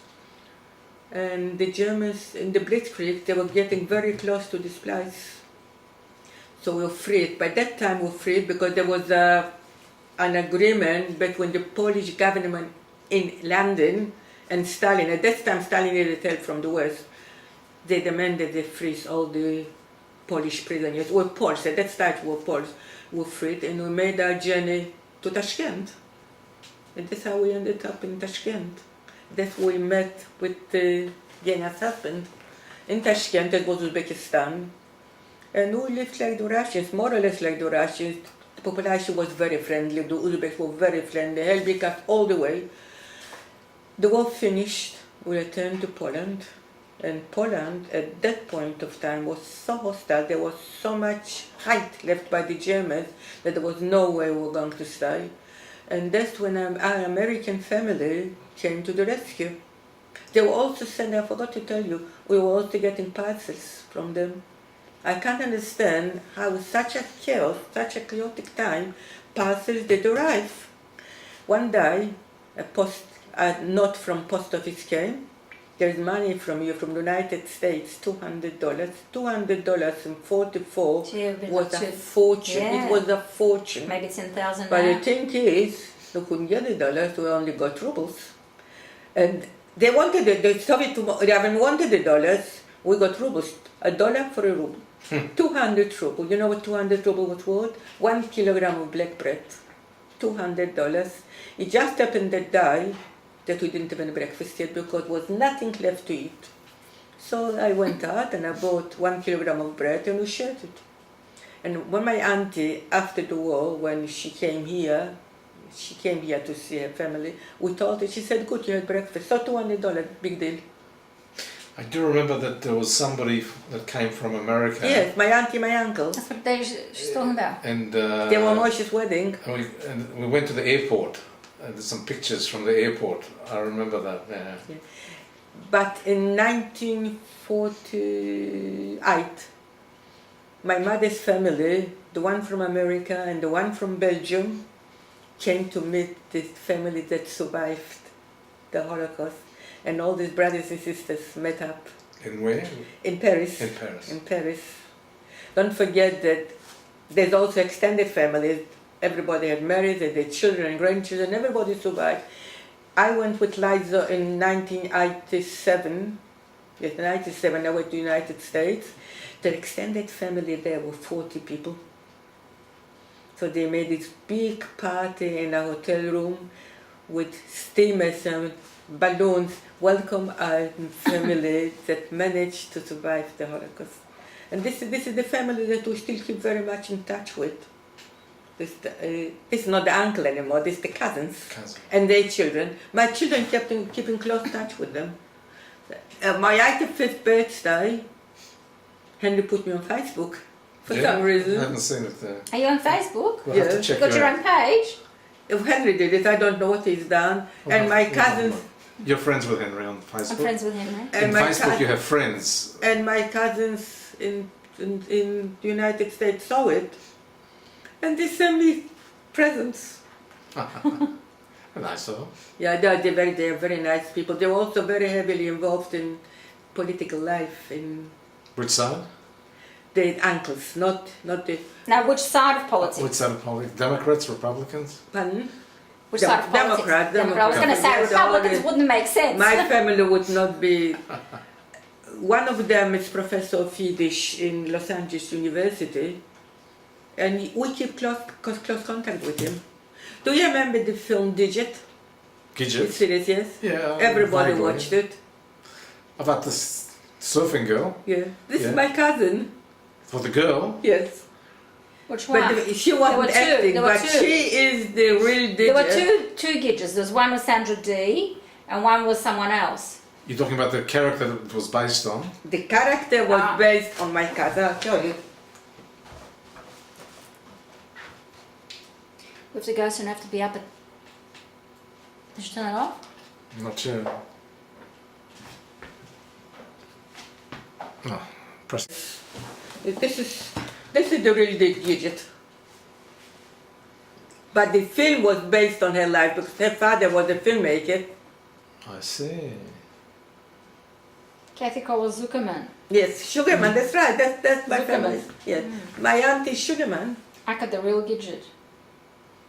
And the Germans in the Blitzkrieg, they were getting very close to this place. So we were freed. By that time we were freed because there was an agreement between the Polish government in London and Stalin. At that time Stalin needed help from the West. They demanded they freeze all the Polish prisoners. We were Poles, at that time we were Poles. We were freed and we made our journey to Tashkent. And that's how we ended up in Tashkent. That's where we met with Gena's husband. In Tashkent, that was Uzbekistan. And we lived like the Russians, more or less like the Russians. The population was very friendly, the Uzbeks were very friendly, helping us all the way. The war finished, we returned to Poland. And Poland, at that point of time, was so hostile, there was so much hate left by the Germans that there was no way we were going to stay. And that's when our American family came to the rescue. They were also sending, I forgot to tell you, we were also getting parcels from them. I can't understand how such a chaos, such a chaotic time, parcels did arrive. One day, a note from post office came. There's money from you, from the United States, $200. $200 in 44 was a fortune. Yeah. It was a fortune. Maybe 10,000 But now. the thing is, we couldn't get the dollars, we only got rubles. And they wanted the Soviet Union wanted the dollars, we got rubles. $1 for a ruble. 200 rubles. You know what 200 rubles was worth? 1 kilogram of black bread. $200. It just happened that day that we didn't have any breakfast yet because there was nothing left to eat. So I went out and I bought 1 kilogram of bread and we shared it. And when my auntie, after the war, when she came here, she came here to see her family. We told her, she said, good, you had breakfast. So $200, big deal. I do remember that there was somebody that came from America. Yes, my auntie, my uncle. That's what she's talking about. And They were Moshe's wedding. and we went to the airport. There's some pictures from the airport. I remember that. Yeah. But in 1948, my mother's family, the one from America and the one from Belgium, came to meet this family that survived the Holocaust. And all these brothers and sisters met up. In where? In Paris. In Paris. In Paris. Don't forget that there's also extended families. Everybody had married, they had children and grandchildren, everybody survived. I went with Liza in 1987. Yes, in 1987 I went to the United States. The extended family there were 40 people. So they made this big party in a hotel room with steamers and balloons, welcome our family that managed to survive the Holocaust. And this is the family that we still keep very much in touch with. This is not the uncle anymore, this is the cousins and their children. My children kept in close touch with them. My 85th birthday, Henry put me on Facebook for some reason. I haven't seen it there. Are you on Facebook? We'll have to check You got you your out. own page? If Henry did it, I don't know what he's done. And my cousins... You're friends with Henry on Facebook? I'm friends with him, right? And In my Facebook you have friends. And my cousins in the United States saw it. And they sent me presents. Nice of them. Yeah, they're very nice people. They were also very heavily involved in political life. In Which side? the uncles, not the... Now, which side of politics? Which side of politics? Democrats, Republicans? Pardon? Which side of politics? Democrat. I was going to say Yes, Republicans already. wouldn't make sense. My family would not be... One of them is professor of Yiddish in Los Angeles University. And we keep close contact with him. Do you remember the film Digit? The Gidget? series, yes? Yeah. Everybody vaguely. watched it. About this surfing girl? Yeah. This Yeah. is my cousin. For the girl? Yes. Which one? But she wasn't were two. acting, There were but two. she is the real Digit. There were two Gidges. There was one with Sandra Dee and one was someone else. You're talking about the character that it was based on? The character was Ah. based on my cousin. I'll show you. We have to go soon, have to be up at... Did you turn it off? I'm not sure. No. Press. This is the real Digit. But the film was based on her life because her father was a filmmaker. I see. Kathy Cole Zuckerman. Yes, Sugarman, that's right, that's my Sugarman. family. Yes. My auntie Sugarman. I got the real Gidget.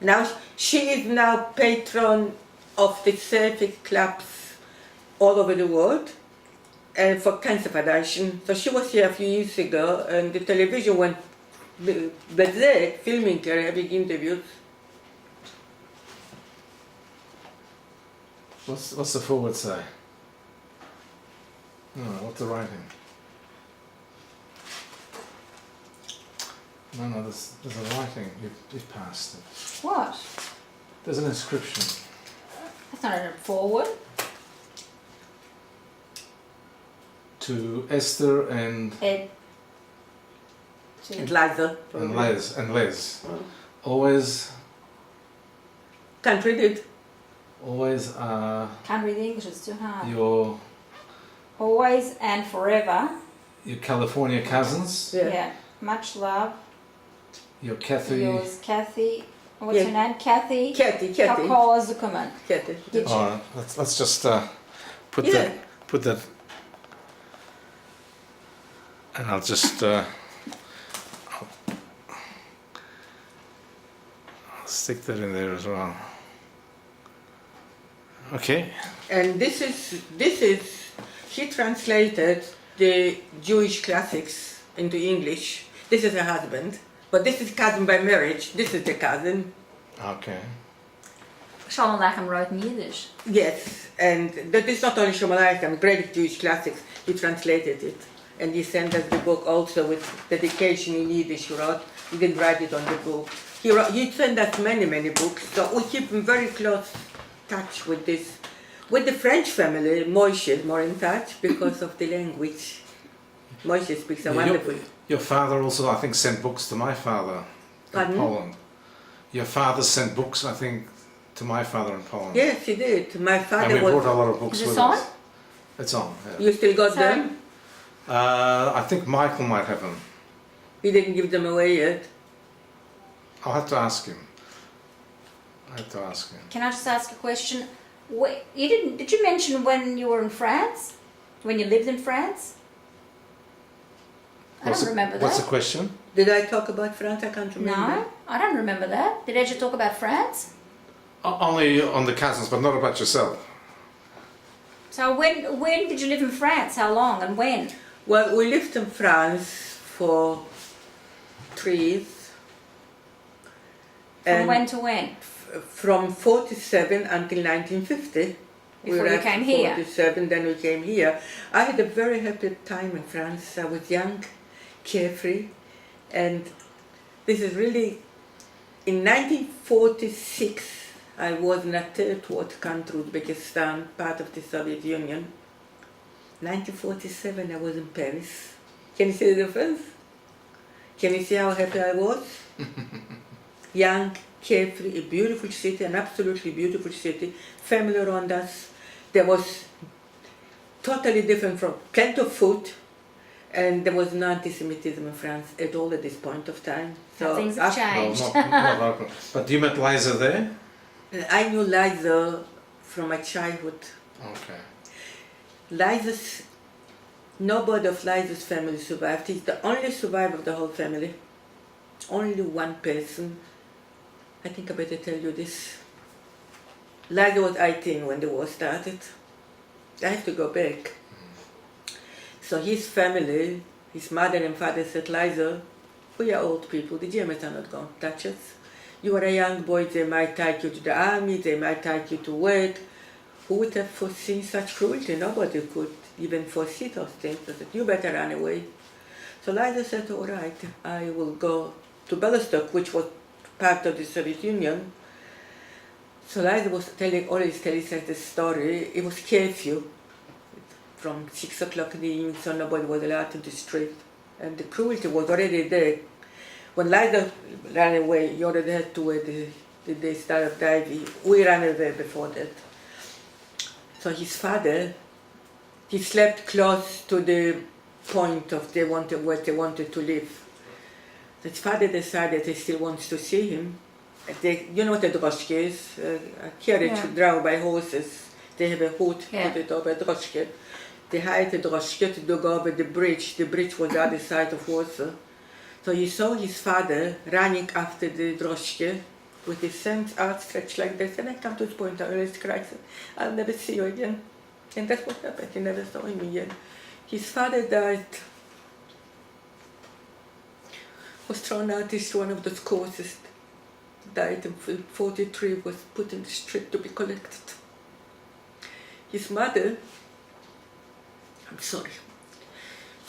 Now she is now patron of the surfing clubs all over the world and for cancer foundation. So she was here a few years ago and the television went berserk filming her, having interviews. What's the forward say? No, what's the writing? No, there's a writing. You've passed it. What? There's an inscription. That's not a forward. To Esther and Ed. And Liza. Les. Always Can't read it. Can't read English, it's too hard. your Always and forever. California cousins, Yeah. Much love. your Kathy. Yours, Kathy. What's Yeah. her name? Kathy. Kathy. Kakola Zuckerman. Kathy. Did you? All right, let's just put Yeah. that, and I'll just I'll stick that in there as well. Okay. And this is she translated the Jewish classics into English. This is her husband, but this is cousin by marriage. This is the cousin. Okay. Shalom Aleichem wrote in Yiddish. Yes, and that is not only Shalom Aleichem, great Jewish classics. He translated it, and he sent us the book also with dedication in Yiddish. He wrote. He didn't write it on the book, He sent us many books, so we keep in very close touch with this. With the French family, Moishe is more in touch because of the language. Moishe speaks a wonderful. Your father also, I think, sent books to my father in Pardon? Poland. Your father sent books, I think, to my father in Poland. Yes, he did. My And father we brought was. a lot of books Is this with on? us. It's on. Yeah. You still got So- them? I think Michael might have them. He didn't give them away yet. I'll have to ask him. Can I just ask a question? Did you mention when you were in France? When you lived in France? I don't remember that. What's the question? Did I talk about France? I can't remember. No, I don't remember that. Did Edzia talk about France? Only on the cousins, but not about yourself. So when did you live in France? How long and when? Well, we lived in France for 3 years. From when to when? From 47 until 1950. Before were you at came here? 47, then we came here. I had a very happy time in France. I was young, carefree, and this is really, in 1946, I was in a third world country, Uzbekistan, part of the Soviet Union. 1947, I was in Paris. Can you see the difference? Can you see how happy I was? Young, carefree, a beautiful city, an absolutely beautiful city, family around us. There was totally different from plenty of food, and there was no anti-Semitism in France at all at this point of time. So things have changed. Not but you met Liza there? I knew Liza from my childhood. Okay. Nobody of Liza's family survived. He's the only survivor of the whole family. Only one person. I think I better tell you this. Liza was 18 when the war started. I have to go back. So his family, his mother and father said, Liza, we are old people, the Germans are not going to touch us. You are a young boy, they might take you to the army, they might take you to work. Who would have foreseen such cruelty? Nobody could even foresee those things. I said, you better run away. So Liza said, all right, I will go to Bialystok, which was part of the Soviet Union. So Liza was always telling us the story. It was curfew from 6 o'clock in the evening, so nobody was allowed in the street. And the cruelty was already there. When Liza ran away, you already had to wait the start of the IV. We ran away before that. So his father, he slept close to the point of where they wanted to live. His father decided he still wants to see him. You know what a droshke is? A carriage drawn by horses. They have a hood put it over a droshke. They hired a droshke to go over the bridge. The bridge was the other side of Warsaw. So he saw his father running after the droshke with his hands outstretched like this. And I come to this point, I always cried, I'll never see you again. And that's what happened. He never saw him again. His father died. Was thrown out as one of those causes. Died in 43, was put in the street to be collected. His mother,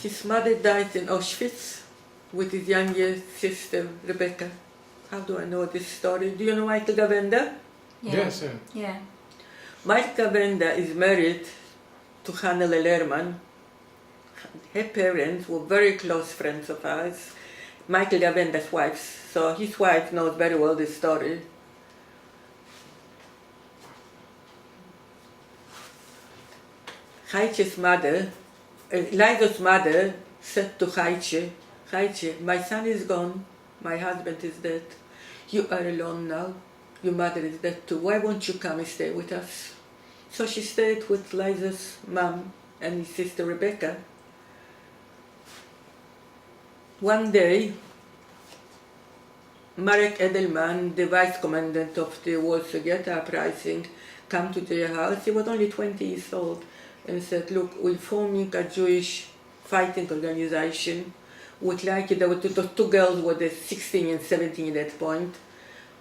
his mother died in Auschwitz with his younger sister, Rebecca. How do I know this story? Do you know Michael Gavenda? Yeah. Yes, yeah. Yeah. Michael Gavenda is married to Hannah Lerman. Her parents were very close friends of ours. Michael Gavenda's wives. So his wife knows very well this story. Haiche's mother, Liza's mother, said to Haiche, my son is gone, my husband is dead, you are alone now, your mother is dead too, why won't you come and stay with us? So she stayed with Liza's mom and his sister Rebecca. One day, Marek Edelman, the vice commandant of the Warsaw Ghetto uprising, came to their house. He was only 20 years old and said, look, we're forming a Jewish fighting organization. We'd like you, there were two girls were 16 and 17 at that point.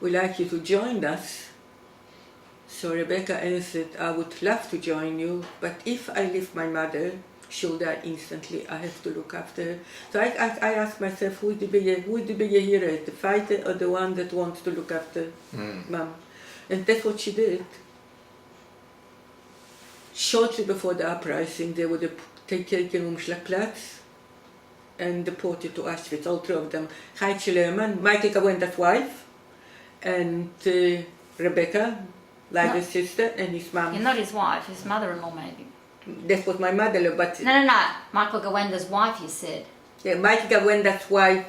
We'd like you to join us. So Rebecca answered, I would love to join you, but if I leave my mother, she'll die instantly. I have to look after her. So I ask myself, who is the bigger hero, the fighter or the one that wants to look after mom? And that's what she did. Shortly before the uprising, they would taken Umschlagplatz and deported to Auschwitz, all three of them. Heitje Lehmann, Michael Gawenda's wife, and Rebecca, Liza's sister, and his mom. You're not his wife, his mother-in-law maybe. That was my mother, but... No. Michael Gawenda's wife, you said. Yeah, Michael Gawenda's wife,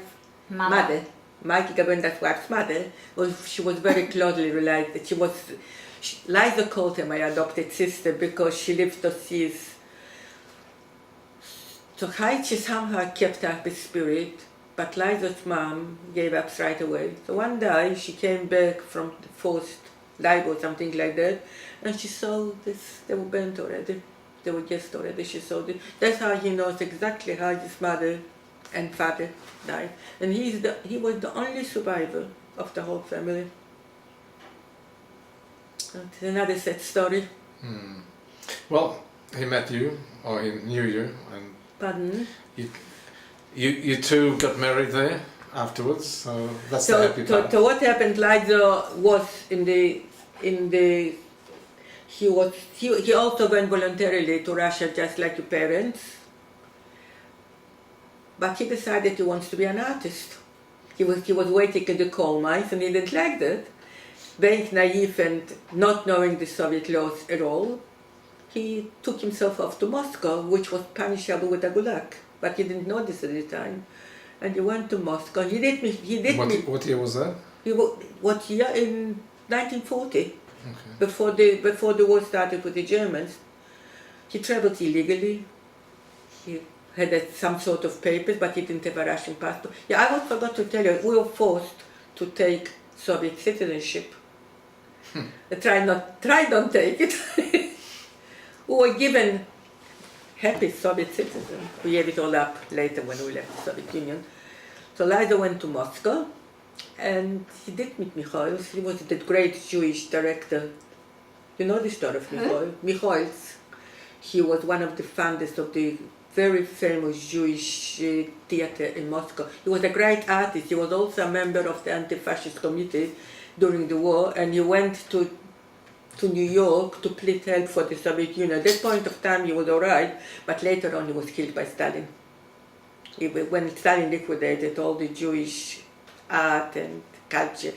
Mother. Michael Gawenda's wife's mother, she was very closely related. Liza called her my adopted sister because she lived overseas. So Heitje somehow kept up his spirit, but Liza's mom gave up right away. So one day she came back from the forced labor or something like that, and she saw this, they were burnt already. They were just already, she saw it. That's how he knows exactly how his mother and father died. And he was the only survivor of the whole family. It's another sad story. Well, he met you, or he knew you, and Pardon? you two got married there afterwards. So that's the happy part. So what happened? Liza was he also went voluntarily to Russia, just like your parents. But he decided he wants to be an artist. He was waiting in the coal mines, and he didn't like that. Being naive and not knowing the Soviet laws at all, he took himself off to Moscow, which was punishable with a gulag. But he didn't know this at the time. And he went to Moscow. What year was that? What year? In 1940. Okay. Before the war started with the Germans. He traveled illegally. He had some sort of papers, but he didn't have a Russian passport. Yeah, I forgot to tell you, we were forced to take Soviet citizenship. Try don't take it. We were given happy Soviet citizens. We gave it all up later when we left the Soviet Union. So Liza went to Moscow, and he did meet Mikhail. He was the great Jewish director. You know the story of Mikhail? Mikhail's. He was one of the founders of the very famous Jewish theater in Moscow. He was a great artist. He was also a member of the anti-fascist committee during the war, and he went to New York to plead help for the Soviet Union. At that point of time he was alright, but later on he was killed by Stalin. When Stalin liquidated all the Jewish art and culture.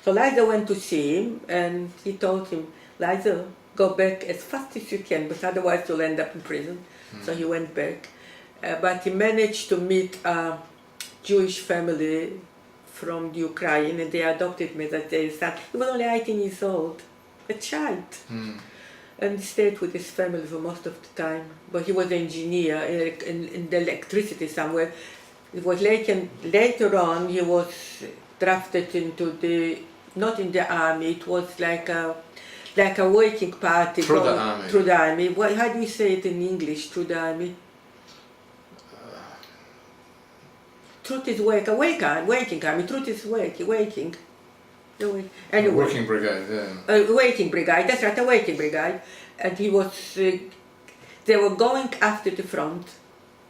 So Liza went to see him, and he told him, Liza, go back as fast as you can, but otherwise you'll end up in prison. So he went back. But he managed to meet a Jewish family from Ukraine, and they adopted him as their son. He was only 18 years old, a child. And he stayed with his family for most of the time. But he was an engineer in the electricity somewhere. It was later on he was drafted into not in the army, it was like a working party. Through the army. Through the army. How do you say it in English, through the army? Truth is working army, truth is waking. Anyway. Working brigade, yeah. A working brigade, that's right, a working brigade. And he was, they were going after the front,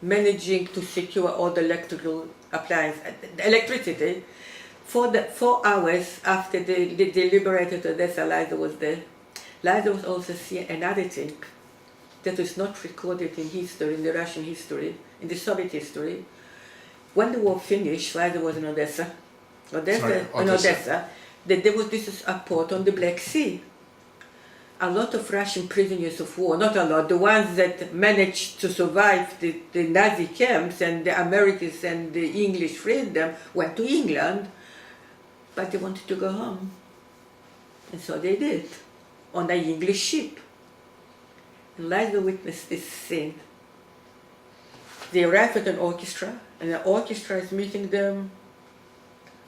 managing to secure all the electrical appliances, electricity. For the 4 hours after they liberated Odessa, Liza was there. Liza was also seeing another thing that is not recorded in history, in the Russian history, in the Soviet history. When the war finished, Liza was in Odessa. This is a port on the Black Sea. A lot of Russian prisoners of war, not a lot, the ones that managed to survive the Nazi camps, and the Americans and the English freed them, went to England, but they wanted to go home. And so they did, on an English ship. And Liza witnessed this scene. They arrived at an orchestra, and the orchestra is meeting them.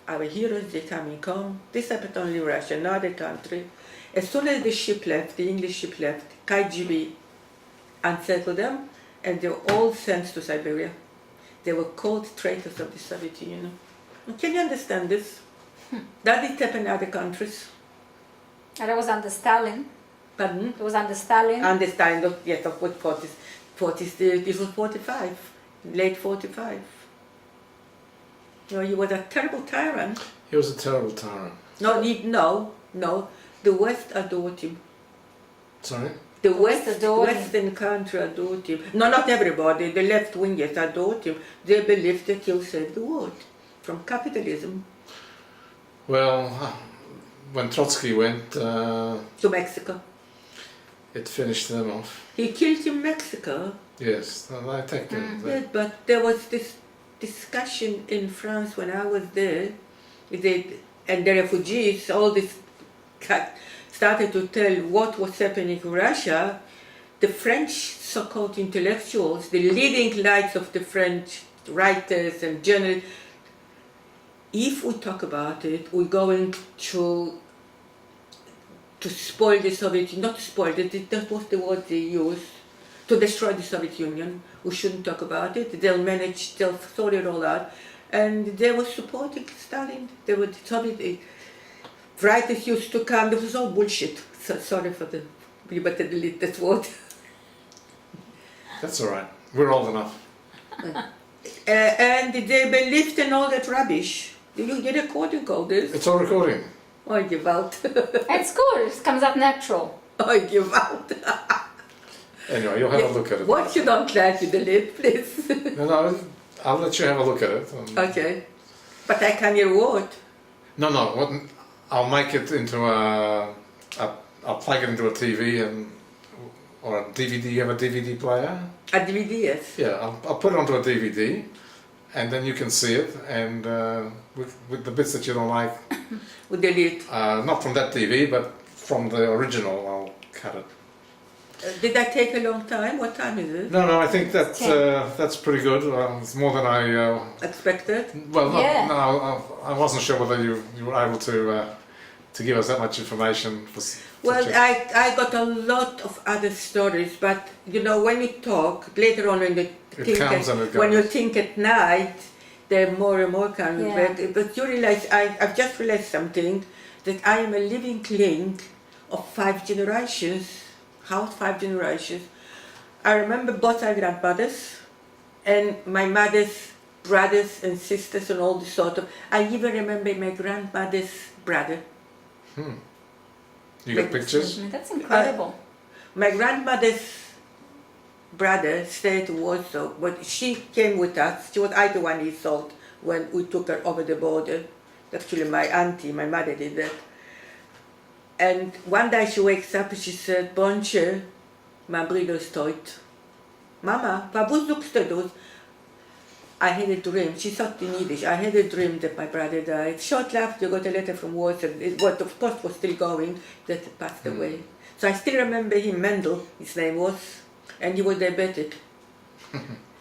Our heroes, they coming home. This happened only in Russia, not a country. As soon as the ship left, the English ship left, KGB unsettled them, and they were all sent to Siberia. They were called traitors of the Soviet Union. Can you understand this? That did happen in other countries. And that was under Stalin. Pardon? It was under Stalin. Understand, yes, of what 40s, this was 45, late 45. You know, he was a terrible tyrant. He was a terrible tyrant. No, the West adored him. Sorry? The West adored him. Western country adored him. No, not everybody. The left wingers adored him. They believed that he'll save the world from capitalism. Well, when Trotsky went, To Mexico. it finished them off. He killed in Mexico. Yes, I take it. Yeah, but there was this discussion in France when I was there, and the refugees, all this started to tell what was happening in Russia. The French so-called intellectuals, the leading lights of the French writers and journalists, if we talk about it, we're going to spoil the Soviet Union, not spoil it, that was the word they used, to destroy the Soviet Union. We shouldn't talk about it. They'll sort it all out. And they were supporting Stalin. They were Soviet writers used to come. This was all bullshit. So, sorry for the, we better delete that word. That's all right. We're old enough. And they believed in all that rubbish. You get recording all this? It's all recording. I give out. It's good. It comes out natural. I give out. Anyway, you'll have a look at it. What you don't like, you delete, please. No, I'll let you have a look at it. Okay. But I can hear what? No, I'll make it into I'll plug it into a TV or a DVD. You have a DVD player? A DVD, yes. Yeah, I'll put it onto a DVD, and then you can see it, and with the bits that you don't like, We delete. not from that TV, but from the original, I'll cut it. Did that take a long time? What time is it? No, I think that's pretty good. It's more than I Expected? well, Yeah. I wasn't sure whether you were able to give us that much information. Well, I got a lot of other stories, but you know, when you talk later on, when you think at night, there are more and more coming Yeah. back. But you realize, I've just realized something, that I am a living link of 5 generations. How 5 generations? I remember both our grandmothers and my mother's brothers and sisters and all the sort of. I even remember my grandmother's brother. You got pictures? That's incredible. My grandmother's brother stayed in Warsaw, but she came with us. She was either one he sold when we took her over the border. Actually, my auntie, my mother did that. And one day she wakes up and she said, Bonche, mijn broer stoit. Mama, wat zoekst du dus? I had a dream. She thought in Yiddish. I had a dream that my brother died. Shortly after, I got a letter from Warsaw. The post was still going, that he passed away. So I still remember him, Mendel, his name was, and he was diabetic.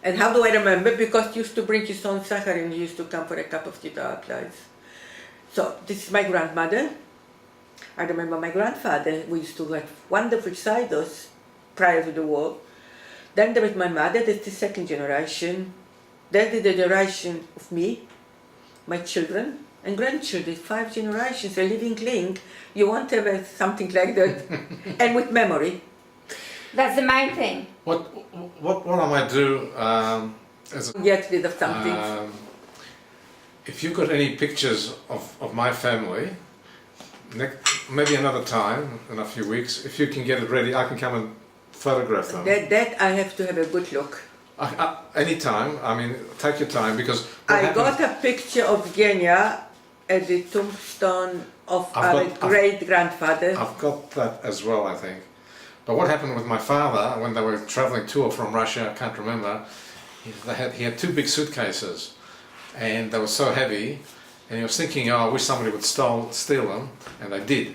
And how do I remember? Because he used to bring his own sachar and he used to come for a cup of tea to our place. So this is my grandmother. I remember my grandfather. We used to have wonderful ciders prior to the war. Then there was my mother, that's the second generation. Then the generation of me, my children and grandchildren, 5 generations, a living link. You want to have something like that, and with memory. That's the main thing. What I might do as Get rid of something. if you've got any pictures of my family, maybe another time, in a few weeks, if you can get it ready, I can come and photograph them. That I have to have a good look. Anytime, I mean, take your time, because I got a picture of Genia at the tombstone of our great-grandfather. I've got that as well, I think. But what happened with my father, when they were travelling to or from Russia, I can't remember, he had 2 big suitcases, and they were so heavy, and he was thinking, oh, I wish somebody would steal them, and they did.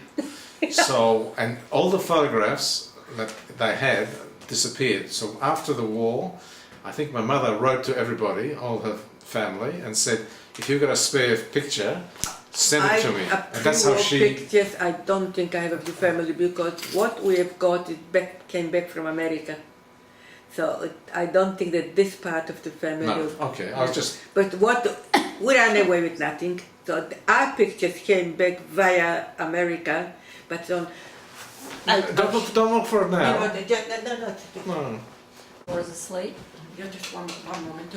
So, and all the photographs that they had disappeared. So after the war, I think my mother wrote to everybody, all her family, and said, if you've got a spare picture, send it to me. And that's how she... pictures, I don't think I have of the family, because what we have got came back from America. So I don't think that this part of the family... No, okay, I was just... But we ran away with nothing. So our pictures came back via America, but Don't look for it now. No, No. Was asleep. just one moment.